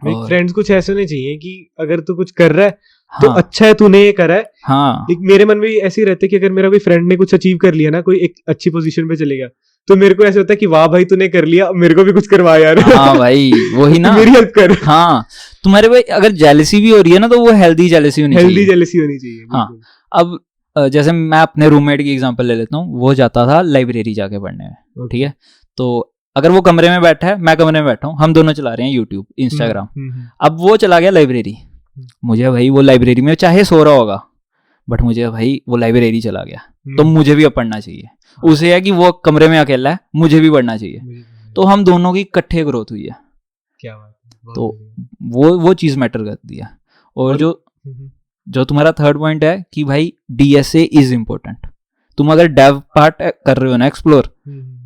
फ्रेंड्स कुछ ऐसे नहीं चाहिए कि अगर तू कुछ कर रहा है तो अच्छा है, तूने ये करा है। हाँ, मेरे मन में ऐसे ही रहते कि अगर मेरा कोई फ्रेंड ने कुछ अचीव कर लिया ना, कोई एक अच्छी पोजीशन पे चले गया, तो मेरे को ऐसे होता है कि वाह भाई तूने कर लिया, मेरे को भी कुछ करवा यार। हाँ भाई वही ना, मेरी हेल्प कर। हाँ, तुम्हारे भाई अगर जेलसी भी हो रही है ना तो वो हेल्दी जेलसी होनी चाहिए। हाँ, अब जैसे मैं अपने रूममेट की एग्जांपल ले लेता हूँ, वो जाता था लाइब्रेरी जाके पढ़ने में, ठीक है। तो अगर वो कमरे में बैठा है, मैं कमरे में बैठा हूँ, हम दोनों चला रहे हैं यूट्यूब इंस्टाग्राम, अब वो चला गया लाइब्रेरी, मुझे भाई वो लाइब्रेरी में चाहे सो रहा होगा, बट मुझे भाई वो लाइब्रेरी चला गया, तो मुझे भी अब पढ़ना चाहिए। उसे है कि वो कमरे में अकेला है, मुझे भी पढ़ना चाहिए, तो हम दोनों की इकट्ठे ग्रोथ हुई है। क्या बात। तो वो चीज मैटर करती है। और जो तुम्हारा थर्ड पॉइंट है कि भाई डीएसए इज इम्पोर्टेंट। तुम अगर डेव पार्ट कर रहे हो ना एक्सप्लोर,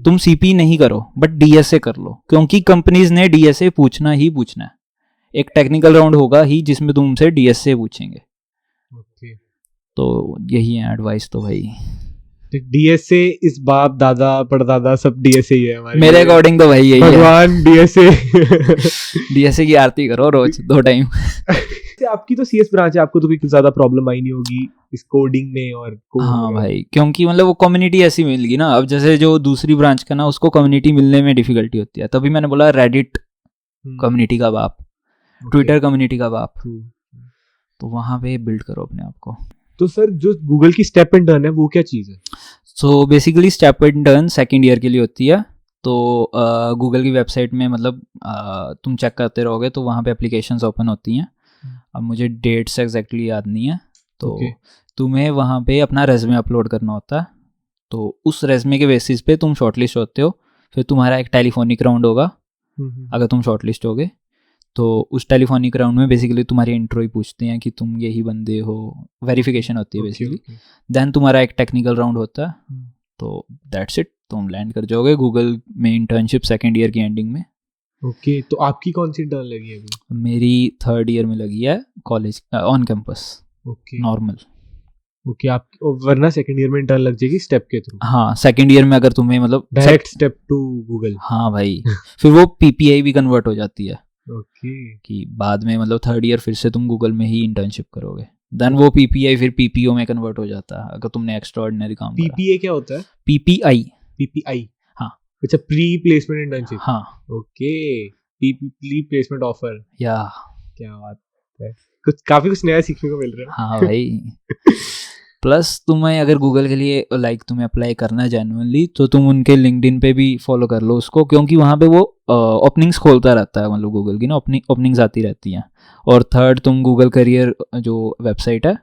तुम सीपी नहीं करो बट डीएसए कर लो, क्योंकि कंपनीज ने डीएसए पूछना ही पूछना है। एक टेक्निकल राउंड होगा ही जिसमें तुमसे डीएसए पूछेंगे। तो यही है एडवाइस तो भाई। डीएसए इस बाप दादा परदादा सब डीएसए ही है हमारे, मेरे अकॉर्डिंग तो भाई यही है। भगवान डीएसए। डीएसए की आरती करो रोज 2 टाइम। आपकी तो सीएस ब्रांच है, आपको तो कोई ज्यादा प्रॉब्लम आई नहीं होगी इस कोडिंग में और हाँ भाई, क्योंकि मतलब वो कम्युनिटी ऐसी मिल गई ना। अब जैसे जो दूसरी ब्रांच का ना, उसको कम्युनिटी मिलने में डिफिकल्टी होती है, तभी मैंने बोला रेडिट कम्युनिटी का बाप, ट्विटर कम्युनिटी का बाप, तो वहां पे बिल्ड करो अपने आप को। तो सर जो गूगल की स्टेप एंड टर्न है वो क्या चीज़ है? So basically step and turn second year के लिए होती है। तो गूगल की वेबसाइट में मतलब तुम चेक करते रहोगे तो वहाँ पे एप्लीकेशंस ओपन होती हैं। अब मुझे डेट्स एग्जैक्टली याद नहीं है, तो तुम्हें वहाँ पे अपना रेज्यूमे अपलोड करना होता है। तो उस रेज्यूमे के बेसिस पे तुम शॉर्टलिस्ट होते हो। फिर तुम्हारा एक टेलीफोनिक राउंड होगा अगर तुम शॉर्टलिस्ट होगे। तो उस टेलीफोनिक राउंड में बेसिकली तुम्हारी इंट्रो ही पूछते हैं कि तुम यही बंदे हो, वेरिफिकेशन होती है बेसिकली। देन तुम्हारा एक टेक्निकल राउंड होता है। तो दैट्स इट, तुम लैंड कर जाओगे गूगल में इंटर्नशिप सेकेंड ईयर की एंडिंग में। ओके तो आपकी कौन सी इंटर्न लगी है अभी? मेरी थर्ड ईयर में लगी है college on campus okay normal. Okay आप वरना सेकंड ईयर में इंटर्न लग जाएगी स्टेप के थ्रू? हाँ सेकंड ईयर में अगर तुम्हें मतलब डायरेक्ट स्टेप टू गूगल? हाँ भाई फिर वो पीपीआई भी कन्वर्ट हो जाती है ओके कि बाद में मतलब थर्ड ईयर फिर से तुम गूगल में ही इंटर्नशिप करोगे। देन वो पीपीआई फिर पीपीओ में कन्वर्ट हो जाता है अगर तुमने एक्स्ट्रा ऑर्डिनरी काम करा। पीपीए क्या होता है? पीपीआई। पीपीआई हाँ। अच्छा प्री प्लेसमेंट इंटर्नशिप। हाँ ओके प्री प्लेसमेंट ऑफर। या क्या बात है, कुछ नया सीखने को मिल रहा है। हाँ भाई प्लस तुम्हें अगर गूगल के लिए लाइक तुम्हें अप्लाई करना है जेन्युइनली तो तुम उनके लिंक्डइन पे भी फॉलो कर लो उसको, क्योंकि वहाँ पे वो ओपनिंग्स खोलता रहता है, मतलब गूगल की ना ओपनिंग्स आती रहती हैं। और थर्ड तुम गूगल करियर जो वेबसाइट है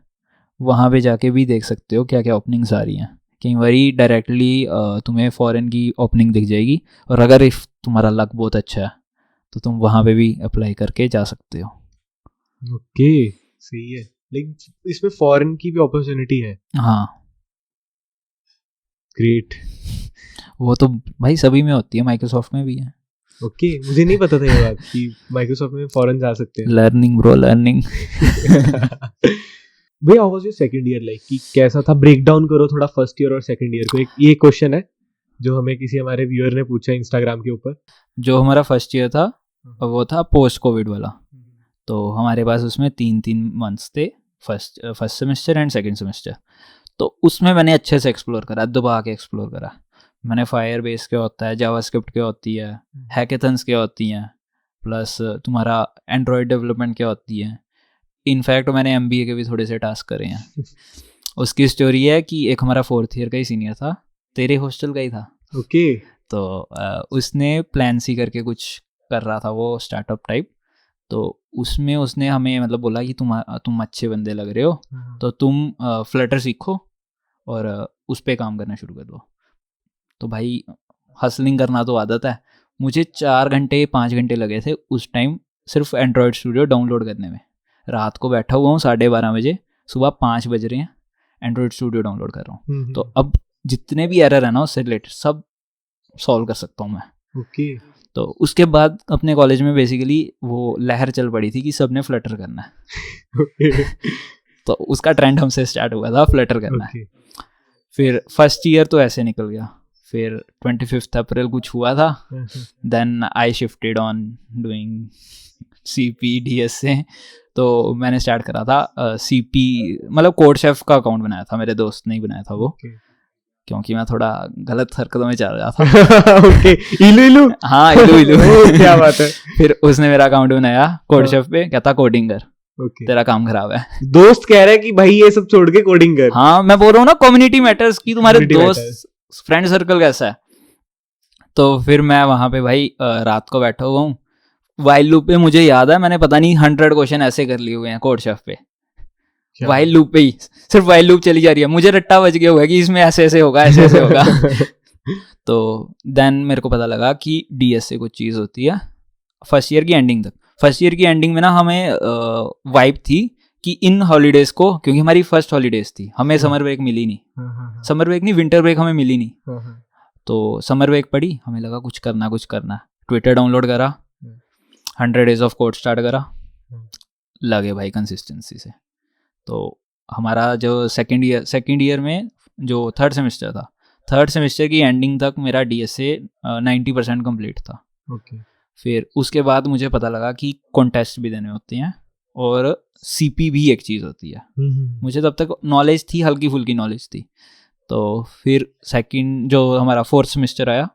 वहाँ पे जाके भी देख सकते हो क्या क्या ओपनिंग्स आ रही हैं। कई बारी डायरेक्टली तुम्हें फॉरेन की ओपनिंग दिख जाएगी, और अगर इफ़ तुम्हारा लक बहुत अच्छा है तो तुम वहाँ पे भी अप्लाई करके जा सकते हो। ओके सही है, लेकिन इसमें फॉरेन की भी अपॉर्चुनिटी है? हाँ ग्रेट। वो तो भाई सभी में होती है, माइक्रोसॉफ्ट में भी है। ओके मुझे नहीं पता था ये बात कि माइक्रोसॉफ्ट में फॉरेन जा सकते हैं। Learning bro learning. भाई how was your second year like, कि कैसा था? ब्रेक डाउन करो थोड़ा फर्स्ट ईयर और सेकंड ईयर को। एक ये क्वेश्चन है जो हमें किसी हमारे व्यूअर ने पूछा इंस्टाग्राम के ऊपर। जो हमारा फर्स्ट ईयर था वो था पोस्ट कोविड वाला। तो हमारे पास उसमें 3 मंथ्स थे, first semester and second semester. तो उसमें मैंने अच्छे से एक्सप्लोर करा, दबा के एक्सप्लोर करा। मैंने फायर बेस क्या होता है, जावास्क्रिप्ट क्या होती है, हैकेथन्स क्या होती हैं, प्लस तुम्हारा एंड्रॉयड डेवलपमेंट क्या होती है। इनफैक्ट मैंने MBA के भी थोड़े से टास्क करे हैं। उसकी स्टोरी है कि एक हमारा 4th ईयर का ही सीनियर था, तेरे हॉस्टल का ही था। ओके तो उसने प्लान सी करके कुछ कर रहा था वो स्टार्टअप टाइप। तो उसमें उसने हमें मतलब बोला कि तुम अच्छे बंदे लग रहे हो तो तुम फ्लटर सीखो और उस पर काम करना शुरू कर दो। तो भाई हसलिंग करना तो आदत है, मुझे 4-5 घंटे लगे थे उस टाइम सिर्फ एंड्रॉयड स्टूडियो डाउनलोड करने में। रात को बैठा हुआ हूँ 12:30 बजे, सुबह 5 बज रहे हैं, एंड्रॉयड स्टूडियो डाउनलोड कर रहा हूँ। तो अब जितने भी एरर है ना उससे रिलेटेड सब सॉल्व कर सकता हूँ मैं। ओके तो उसके बाद अपने कॉलेज में बेसिकली वो लहर चल पड़ी थी कि सबने फ्लटर करना है। तो उसका ट्रेंड हमसे स्टार्ट हुआ था, फ्लटर करना है। फिर फर्स्ट ईयर तो ऐसे निकल गया। फिर 25 अप्रैल कुछ हुआ था, then I shifted on doing CP DS से। तो मैंने स्टार्ट करा था CP, मतलब कोड शेफ का अकाउंट बनाया था, मेरे दोस्त ने ही बनाया था वो, क्योंकि मैं थोड़ा गलत हरकतों में चल रहा था। ओके इलू हाँ इलू क्या बात है। फिर उसने मेरा अकाउंट बनाया कोड शेफ पे, कहता कोडिंग कर, तेरा काम खराब है। दोस्त कह रहा है कि भाई ये सब छोड़ के कोडिंग कर। हाँ मैं बोल रहा हूँ ना, कम्युनिटी मैटर्स की, तुम्हारे दोस्त फ्रेंड सर्कल कैसा है। तो फिर मैं वहाँ पे भाई रात को बैठा हुआ हूँ, वाइल लूप पे मुझे याद है मैंने पता नहीं 100 क्वेश्चन ऐसे कर लिए हुए हैं कोड शेफ पे। वाइल लूप पे ही सिर्फ वाइल लूप चली जा रही है, मुझे रट्टा बज गया हुआ कि इसमें ऐसे ऐसे होगा, ऐसे ऐसे होगा। तो देन मेरे को पता लगा कि DS से कुछ चीज़ होती है फर्स्ट ईयर की एंडिंग तक। फर्स्ट ईयर की एंडिंग में ना हमें वाइब थी कि इन हॉलीडेज को, क्योंकि हमारी फर्स्ट हॉलीडेज थी, हमें समर ब्रेक मिली नहीं, समर ब्रेक नहीं विंटर ब्रेक हमें मिली नहीं। तो समर ब्रेक पड़ी, हमें लगा कुछ करना। ट्विटर डाउनलोड करा, 100 डेज ऑफ कोड स्टार्ट करा, लगे भाई कंसिस्टेंसी से। तो हमारा जो सेकेंड ईयर में जो थर्ड सेमेस्टर था, थर्ड सेमेस्टर की एंडिंग तक मेरा DSA 90% कंप्लीट था। फिर उसके बाद मुझे पता लगा कि कॉन्टेस्ट भी देने होते हैं और CP भी एक चीज़ होती है। मुझे तब तक नॉलेज थी, हल्की फुल्की नॉलेज थी। तो फिर सेकंड जो हमारा 4th सेमेस्टर आया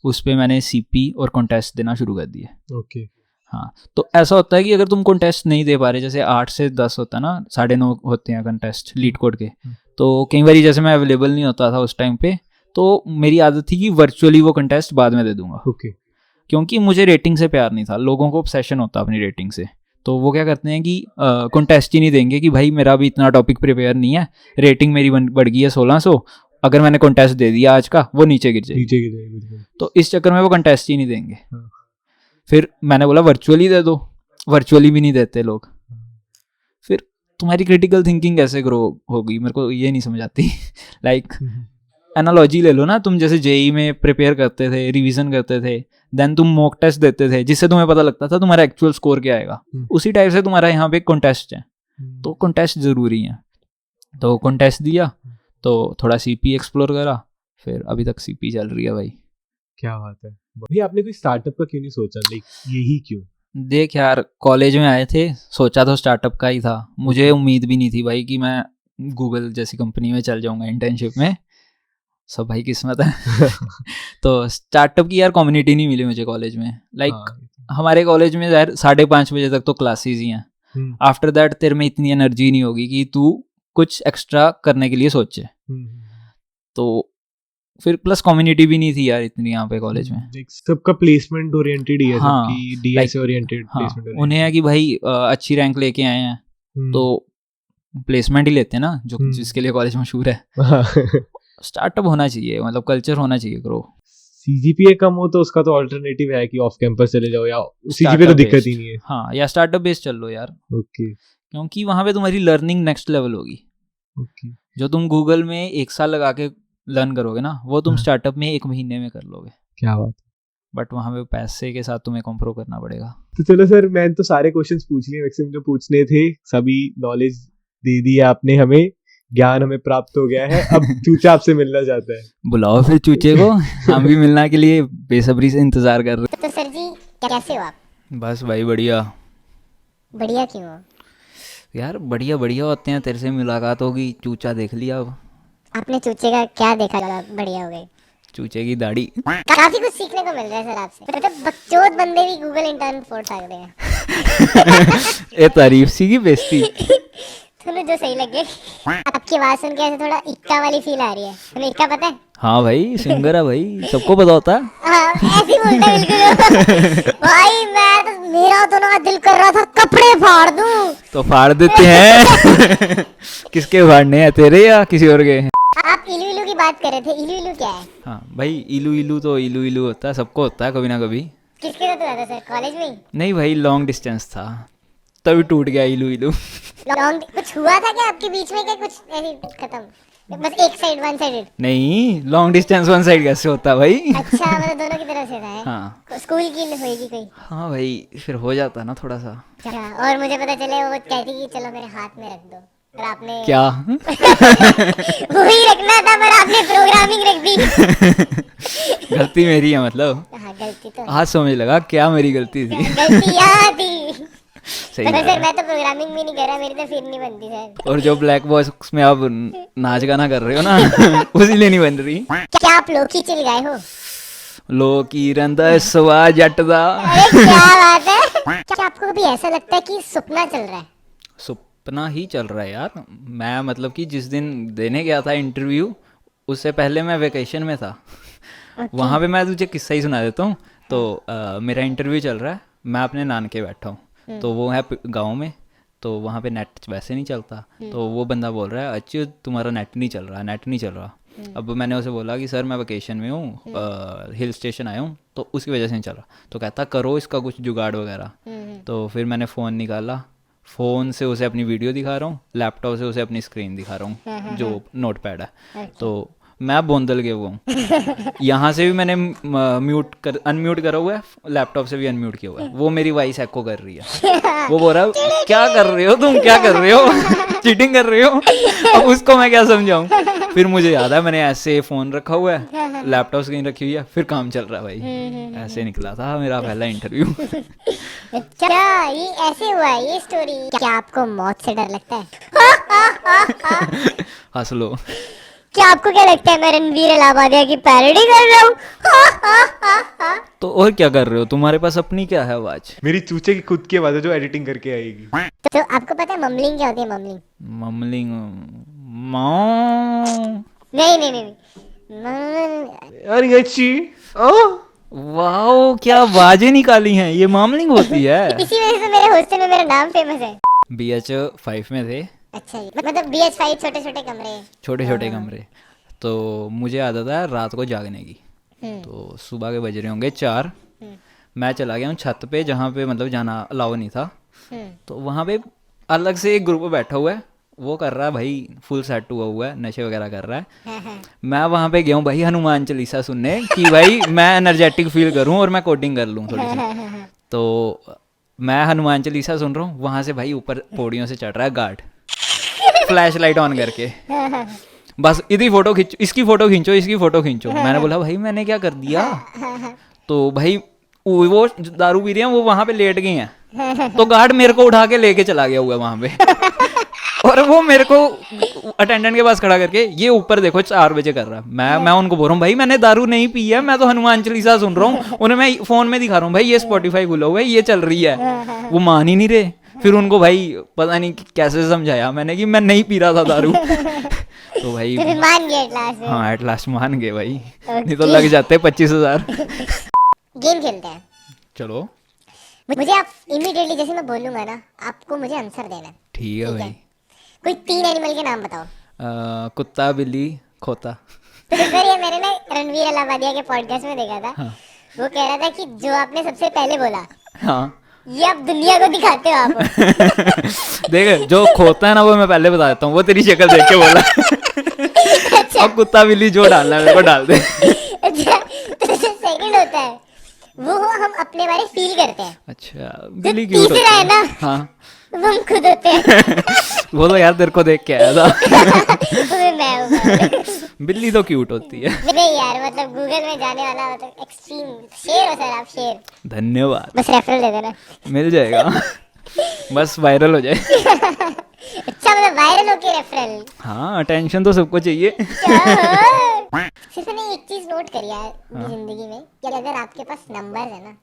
उस पर मैंने CP और कॉन्टेस्ट देना शुरू कर दिए। हाँ तो ऐसा होता है कि अगर तुम कॉन्टेस्ट नहीं दे पा रहे, जैसे 8 से 10 होता है ना, 9:30 होते हैं कॉन्टेस्ट लीड कोड के, तो कई बार जैसे मैं अवेलेबल नहीं होता था उस टाइम पे, तो मेरी आदत थी कि वर्चुअली वो कॉन्टेस्ट बाद में दे दूंगा। क्योंकि मुझे रेटिंग से प्यार नहीं था, लोगों को ऑब्सेशन होता अपनी रेटिंग से। तो वो क्या करते हैं कि कॉन्टेस्ट ही नहीं देंगे कि भाई मेरा भी इतना टॉपिक प्रिपेयर नहीं है, रेटिंग मेरी बढ़ गई है 1600, अगर मैंने कॉन्टेस्ट दे दिया आज का, वो नीचे गिर जाएगी। नीचे की जाएगी बिल्कुल। तो इस चक्कर में वो कॉन्टेस्ट ही नहीं देंगे। हाँ। फिर मैंने बोला वर्चुअली दे दो, वर्चुअली भी नहीं देते लोग। फिर तुम्हारी क्रिटिकल थिंकिंग कैसे ग्रो होगी, मेरे को ये नहीं समझ आती। लाइक एनालॉजी ले लो ना, तुम जैसे जेई में प्रिपेयर करते थे, रिवीजन करते थे, देन तुम मॉक टेस्ट देते थे जिससे तुम्हें पता लगता था तुम्हारा एक्चुअल स्कोर क्या आएगा। उसी टाइप से तुम्हारा यहाँ पे कॉन्टेस्ट है, तो कॉन्टेस्ट ज़रूरी है। तो कॉन्टेस्ट दिया, तो थोड़ा सीपी एक्सप्लोर करा, फिर अभी तक सीपी चल रही है भाई। क्या बात है भाई, आपने कोई स्टार्टअप का क्यों नहीं सोचा, लाइक यही क्यों? देख यार, कॉलेज में आए थे, सोचा तो स्टार्टअप का ही था। मुझे उम्मीद भी नहीं थी भाई कि मैं गूगल जैसी कंपनी में चल जाऊंगा इंटर्नशिप में। सब भाई किस्मत है। तो स्टार्टअप की यार कम्युनिटी नहीं मिली मुझे कॉलेज में। लाइक हमारे कॉलेज में यार 5:30 बजे तक तो क्लासेस ही हैं। आफ्टर दैट तेरे में इतनी एनर्जी नहीं होगी कि तू कुछ एक्स्ट्रा करने के लिए सोचे। तो फिर प्लस कम्युनिटी भी नहीं थी यार इतनी यहाँ पे कॉलेज में। सबका प्लेसमेंट ओरिएंटेड ही है, हाँ, सबकी डीएसए ओरिएंटेड प्लेसमेंट। उन्हें है कि भाई अच्छी रैंक लेके आए हैं तो प्लेसमेंट ही लेते हैं ना, जो जिसके लिए कॉलेज मशहूर है। स्टार्टअप होना चाहिए, मतलब कल्चर होना चाहिए ग्रो। सीजीपीए कम हो तो उसका तो अल्टरनेटिव है कि ऑफ कैंपस चले जाओ, या सीजीपीए तो दिक्कत ही नहीं है। हाँ, या स्टार्टअप बेस्ड चल लो यार। ओके। क्योंकि वहाँ पे तुम्हारी लर्निंग नेक्स्ट लेवल होगी। ओके। जो तुम गूगल में 1 साल लगा के लर्न करोगे ना, वो तुम स्टार्टअप में 1 महीने में कर लोगे। क्या बात। बट वहाँ पे पैसे के साथ तुम्हें कॉम्प्रो करना पड़ेगा। तो चलो सर, मैंने तो सारे क्वेश्चंस पूछ लिए, मैक्सिमम जो पूछने थे सभी नॉलेज दे दी आपने हमें, ज्ञान हमें प्राप्त हो गया है। अब चूचा आपसे मिलना चाहता है। बुलाओ फिर चूचे को। हम भी मिलने के लिए बेसब्री से इंतजार कर रहे। तो सर जी कैसे हो आप? बस भाई बढ़िया। बढ़िया क्यों हो? यार बढ़िया बढ़िया होते हैं, तेरे से मुलाकात होगी, चूचा देख लिया। अब आपने चूचे का क्या देखा जो आप बढ़िया हो गए? चूचे की दाढ़ी। काफी कुछ सीखने को मिल रहा है सर आपसे। मतलब बकचोद बंदे भी गूगल इंटर्न फोड़ सकते हैं। ये तारीफ सी की बेइज्जती। तुम्हें जो सही लगे। आपकी आवाज सुन के ऐसे थोड़ा इक्का वाली फील आ रही है। तुम्हें इक्का पता है? हाँ भाई, सिंगर है भाई, सबको पता होता है। हाँ, ऐसे ही बोलता है बिल्कुल। भाई मैं तो, मेरा तो ना दिल कर रहा था कपड़े फाड़ दूं। तो फाड़ देते हैं। किसके फाड़ने हैं, तेरे या किसी और के? आप इलू इलू की बात कर रहे थे। इलू इलू क्या है? हाँ भाई, इलू इलू तो इलू इलू होता है, सबको होता है कभी ना कभी। किसके साथ हुआ था सर, कॉलेज में ही? नहीं भाई, लॉन्ग डिस्टेंस था तभी टूट गया इलू इलू। लॉन्ग कुछ हुआ था क्या आपके बीच में? क्या कुछ ऐसे खत्म? बस एक साइड, वन साइडेड? नहीं, लॉन्ग डिस्टेंस 1 साइड कैसे होता भाई? अच्छा, मतलब दोनों की तरफ से था है? हाँ। स्कूल की होएगी कोई? हाँ भाई, फिर हो जाता ना थोड़ा सा। अच्छा, और मुझे पता चले वो कहती कि चलो मेरे हाथ में रख दो, और आपने क्या? वही रखना था पर आपने प्रोग्रामिंग रख दी। गलती मेरी है मतलब? हाँ गलती तो आज समझ लगा क्या मेरी गलती थी। गलती यहाँ थी। सही पर बात सर है। मैं तो प्रोग्रामिंग भी नहीं कर रहा, मेरी तो फिर नहीं बनती सर। और जो ब्लैक बॉक्स में आप नाच गाना कर रहे हो ना, उसी लिए नहीं बन रही। क्या आप लोकी चिल गए हो? लोकी रंदा सवा जट दा। अरे क्या बात है। क्या आपको कभी ऐसा लगता है कि सपना चल रहा है? सपना ही चल रहा है यार। मैं मतलब कि जिस दिन देने गया था इंटरव्यू, उससे पहले मैं वेकेशन में था। वहाँ पे मैं तुझे किस्सा ही सुना देता हूँ। तो मेरा इंटरव्यू चल रहा है, मैं अपने नानके बैठा हूँ, तो वो है गांव में, तो वहाँ पे नेट वैसे नहीं चलता। तो वो बंदा बोल रहा है, अच्छी तुम्हारा नेट नहीं चल रहा, नेट नहीं चल रहा। अब मैंने उसे बोला कि सर मैं वेकेशन में हूँ, हिल स्टेशन आया हूँ, तो उसकी वजह से नहीं चल रहा। तो कहता करो इसका कुछ जुगाड़ वगैरह। तो फिर मैंने फ़ोन निकाला, फ़ोन से उसे अपनी वीडियो दिखा रहा हूँ, लैपटॉप से उसे अपनी स्क्रीन दिखा रहा हूँ जो नोटपैड है। तो मैं बोंदल गया हुआ हूँ। यहाँ से भी मैंने अनम्यूट करा हुआ है, लैपटॉप से भी अनम्यूट किया हुआ है। वो मेरी वॉइस एको कर रही है। वो बोल रहा है क्या कर रहे हो तुम, क्या कर रहे हो, चीटिंग कर रहे हो। अब उसको मैं क्या समझाऊं। फिर मुझे याद है मैंने ऐसे फ़ोन रखा हुआ है, लैपटॉप स्क्रीन रखी हुई है, फिर काम चल रहा है भाई। ऐसे निकला था मेरा पहला इंटरव्यू। क्या ये ऐसे हुआ है ये स्टोरी? क्या आपको मौत से डर लगता है? हंस लो। क्या आपको क्या लगता है मैं रणवीर इलाहाबादिया की पैरोडी कर रहा हूँ? तो और क्या कर रहे हो, तुम्हारे पास अपनी क्या है आवाज? मेरी चूचे की खुद की आवाज है जो एडिटिंग करके आएगी। तो आपको पता है ममलिंग क्या होती है? ममलिंग? ममलिंग? माँ? नहीं नहीं नहीं, नहीं। यार ये अच्छी। वाओ, क्या आवाजें निकाली हैं, ये मामलिंग होती है। इसी वजह से मेरे हॉस्टल में मेरा नाम फेमस है। BH 5 में थे। अच्छा जी, मतलब BH5 छोटे छोटे कमरे। छोटे छोटे कमरे तो मुझे आदत है रात को जागने की। तो सुबह के बज रहे होंगे 4, मैं चला गया हूँ छत पे जहाँ पे मतलब जाना अलाउ नहीं था। तो वहाँ पे अलग से एक ग्रुप बैठा हुआ है, वो कर रहा है भाई, फुल सेट हुआ है, नशे वगैरह कर रहा है। मैं वहाँ पे गया हूँ भाई हनुमान चालीसा सुनने कि भाई मैं एनर्जेटिक फील करूँ और मैं कोडिंग कर लूँ थोड़ी सी। तो मैं हनुमान चालीसा सुन रहा हूँ, वहाँ से भाई ऊपर पौड़ियों से चढ़ रहा है गार्ड, फ्लैश लाइट ऑन करके, बस इतनी फोटो खींचो, इसकी फोटो खींचो, इसकी फोटो खींचो। मैंने बोला भाई मैंने क्या कर दिया? तो भाई वो दारू पी रहे हैं, वो वहाँ पे लेट गए हैं, तो गार्ड मेरे को उठा के लेके चला गया हुआ वहाँ पे। और वो मेरे को अटेंडेंट के पास खड़ा करके, ये ऊपर देखो 4 बजे कर रहा है। मैं उनको बोल रहा हूँ भाई मैंने दारू नहीं पी है, मैं तो हनुमान चालीसा सुन रहा हूँ। उन्हें मैं फोन में दिखा रहा हूँ भाई ये स्पॉटिफाई खुला हुआ है, ये चल रही है। वो मान ही नहीं रहे। फिर उनको भाई पता नहीं कैसे समझाया मैंने कि मैं नहीं पी रहा था दारू। तो भाई फिर मान गए एट लास्ट। हाँ एट लास्ट मान गए भाई, नहीं तो लग जाते 25,000। गेम खेलते हैं। चलो मुझे आप इमीडिएटली जैसे मैं बोलूंगा ना, आपको मुझे आंसर देना है। ठीक है भाई। कोई 3 एनिमल के नाम बताओ। कुत्ता, बिल्ली, खोता। तो सर ये मैंने ना रणवीर अलाहाबादिया के पॉडकास्ट में देखा था। हाँ। वो कह रहा था कि जो आपने सबसे पहले बोला, हाँ ये आप दुनिया को दिखाते हो आप। देख जो खोता है ना वो मैं पहले बता देता हूँ, वो तेरी शक्ल देख के बोला। अच्छा। अब कुत्ता बिल्ली जो डालना है मेरे को डाल दे। अच्छा, तो जो सेकंड होता है वो हम अपने बारे फील करते हैं। अच्छा बिल्ली क्यूट होती तीसरा है ना, हाँ वो हम खुद होते हैं। वो तो यार तेरे को देख के आया था। वो मैं हूँ। बिल्ली तो क्यूट होती है। नहीं यार, मतलब गूगल में जाने वाला मतलब एक्सट्रीम शेर हो सर आप, शेर। धन्यवाद, बस रेफरल दे देना। मिल जाएगा। बस वायरल हो जाए। अच्छा मतलब वायरल होके रेफरल। हाँ अटेंशन तो सबको चाहिए। सिर्फ मैंने एक चीज नोट करी है अपनी जिंदगी में कि अगर आपके पास नंबर है ना,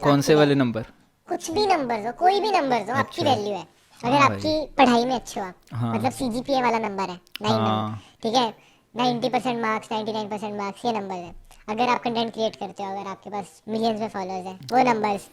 कौन से वाले नंबर? कुछ भी नंबर हो, कोई भी नंबर हो, आपकी अच्छा। वैल्यू है। अगर हाँ आपकी पढ़ाई में अच्छे हो आप, हाँ। मतलब सीजीपीए वाला नंबर है 9 हाँ। ठीक है, 90% मार्क्स, 99% मार्क्स, ये नंबर है। अगर आप कंटेंट क्रिएट करते हो, अगर आपके पास मिलियंस में फॉलोअर्स हैं, वो नंबर्स।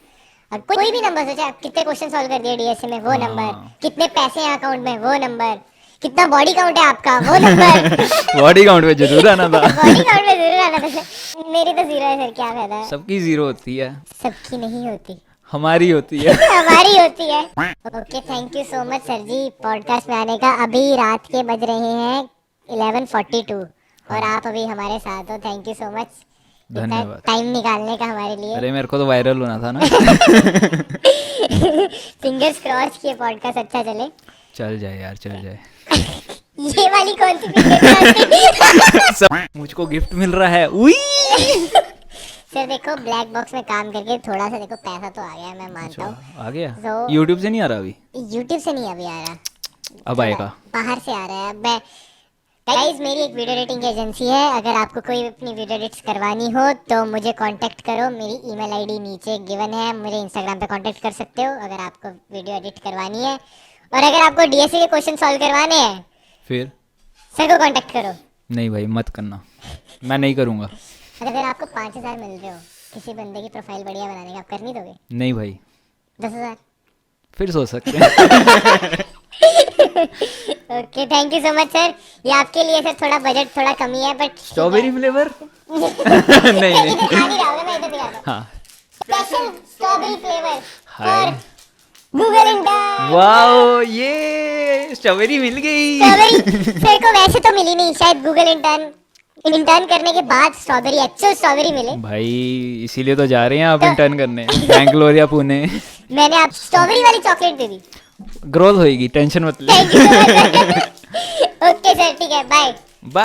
कोई भी नंबर सोचा, कितने क्वेश्चन सॉल्व कर दिए डीएसए में, वो नंबर। कितने पैसे हैं अकाउंट में, वो नंबर। कितना बॉडी काउंट है आपका, वो नंबर। बॉडी काउंट में जरूर आना था। बॉडी काउंट में जरूर आना था सर। मेरी तो 0 है सर, क्या फायदा है। सबकी 0 होती है, सबकी नहीं होती, हमारी होती है। हमारी होती है। Okay, thank you so much sir ji podcast में आने का। अभी रात के बज रहे हैं 11:42 और आप अभी हमारे साथ हो। थैंक यू सो मच धन्यवाद टाइम निकालने का हमारे लिए। अरे मेरे को तो वायरल होना था ना। फिंगर्स क्रॉस किए पॉडकास्ट अच्छा चले। चल जाए यार, चल जाए। ये वाली कौन सी फिंगर? मुझको गिफ्ट मिल रहा है। उई सर देखो ब्लैक बॉक्स में काम करके थोड़ा सा देखो पैसा तो आ गया, मैं मानता हूँ। आ गया। So- यूट्यूब से नहीं आ रहा अभी? यूट्यूब से नहीं अभी आ रहा, अब आएगा। बाहर से आ रहा है। मैं गाइस, मेरी एक वीडियो एडिटिंग एजेंसी है। अगर आपको कोई अपनी वीडियो एडिट्स करवानी हो तो मुझे कांटेक्ट करो। मेरी ईमेल आईडी नीचे गिवन है, मुझे इंस्टाग्राम पे कांटेक्ट कर सकते हो अगर आपको वीडियो एडिट करवानी है। और अगर आपको डीएसए के क्वेश्चन सॉल्व करवाने हैं, फिर सर को कांटेक्ट करो। नहीं भाई मत करना, मैं नहीं करूँगा। अगर आपको 5,000 मिल रहे हो किसी बंदे की प्रोफाइल बढ़िया बनाने का, आप कर नहीं दोगे? नहीं भाई 10,000? फिर सोच सकते हैं। Okay, thank you so much sir. ये आपके लिए सर थोड़ा बजट थोड़ा कमी है, बट स्ट्रॉबेरी फ्लेवर। नहीं नहीं दिखा नहीं रहा हूँ मैं, इधर दिखा रहा हूँ। हाँ special strawberry flavour hi. For Google intern. Wow ये स्ट्रॉबेरी मिल गई। स्ट्रॉबेरी सर को वैसे तो मिली नहीं, शायद गूगल इंटर्न करने के बाद स्ट्रॉबेरी, अच्छी स्ट्रॉबेरी मिले। भाई इसीलिए तो जा रहे हैं आप इंटर्न करने, बैंगलोर या पुणे। मैंने आप स्ट्रॉबेरी वाली चॉकलेट दे दी। ग्रोथ होएगी, टेंशन मत ले। Thank you. ओके सर, ठीक है, बाय। बाय।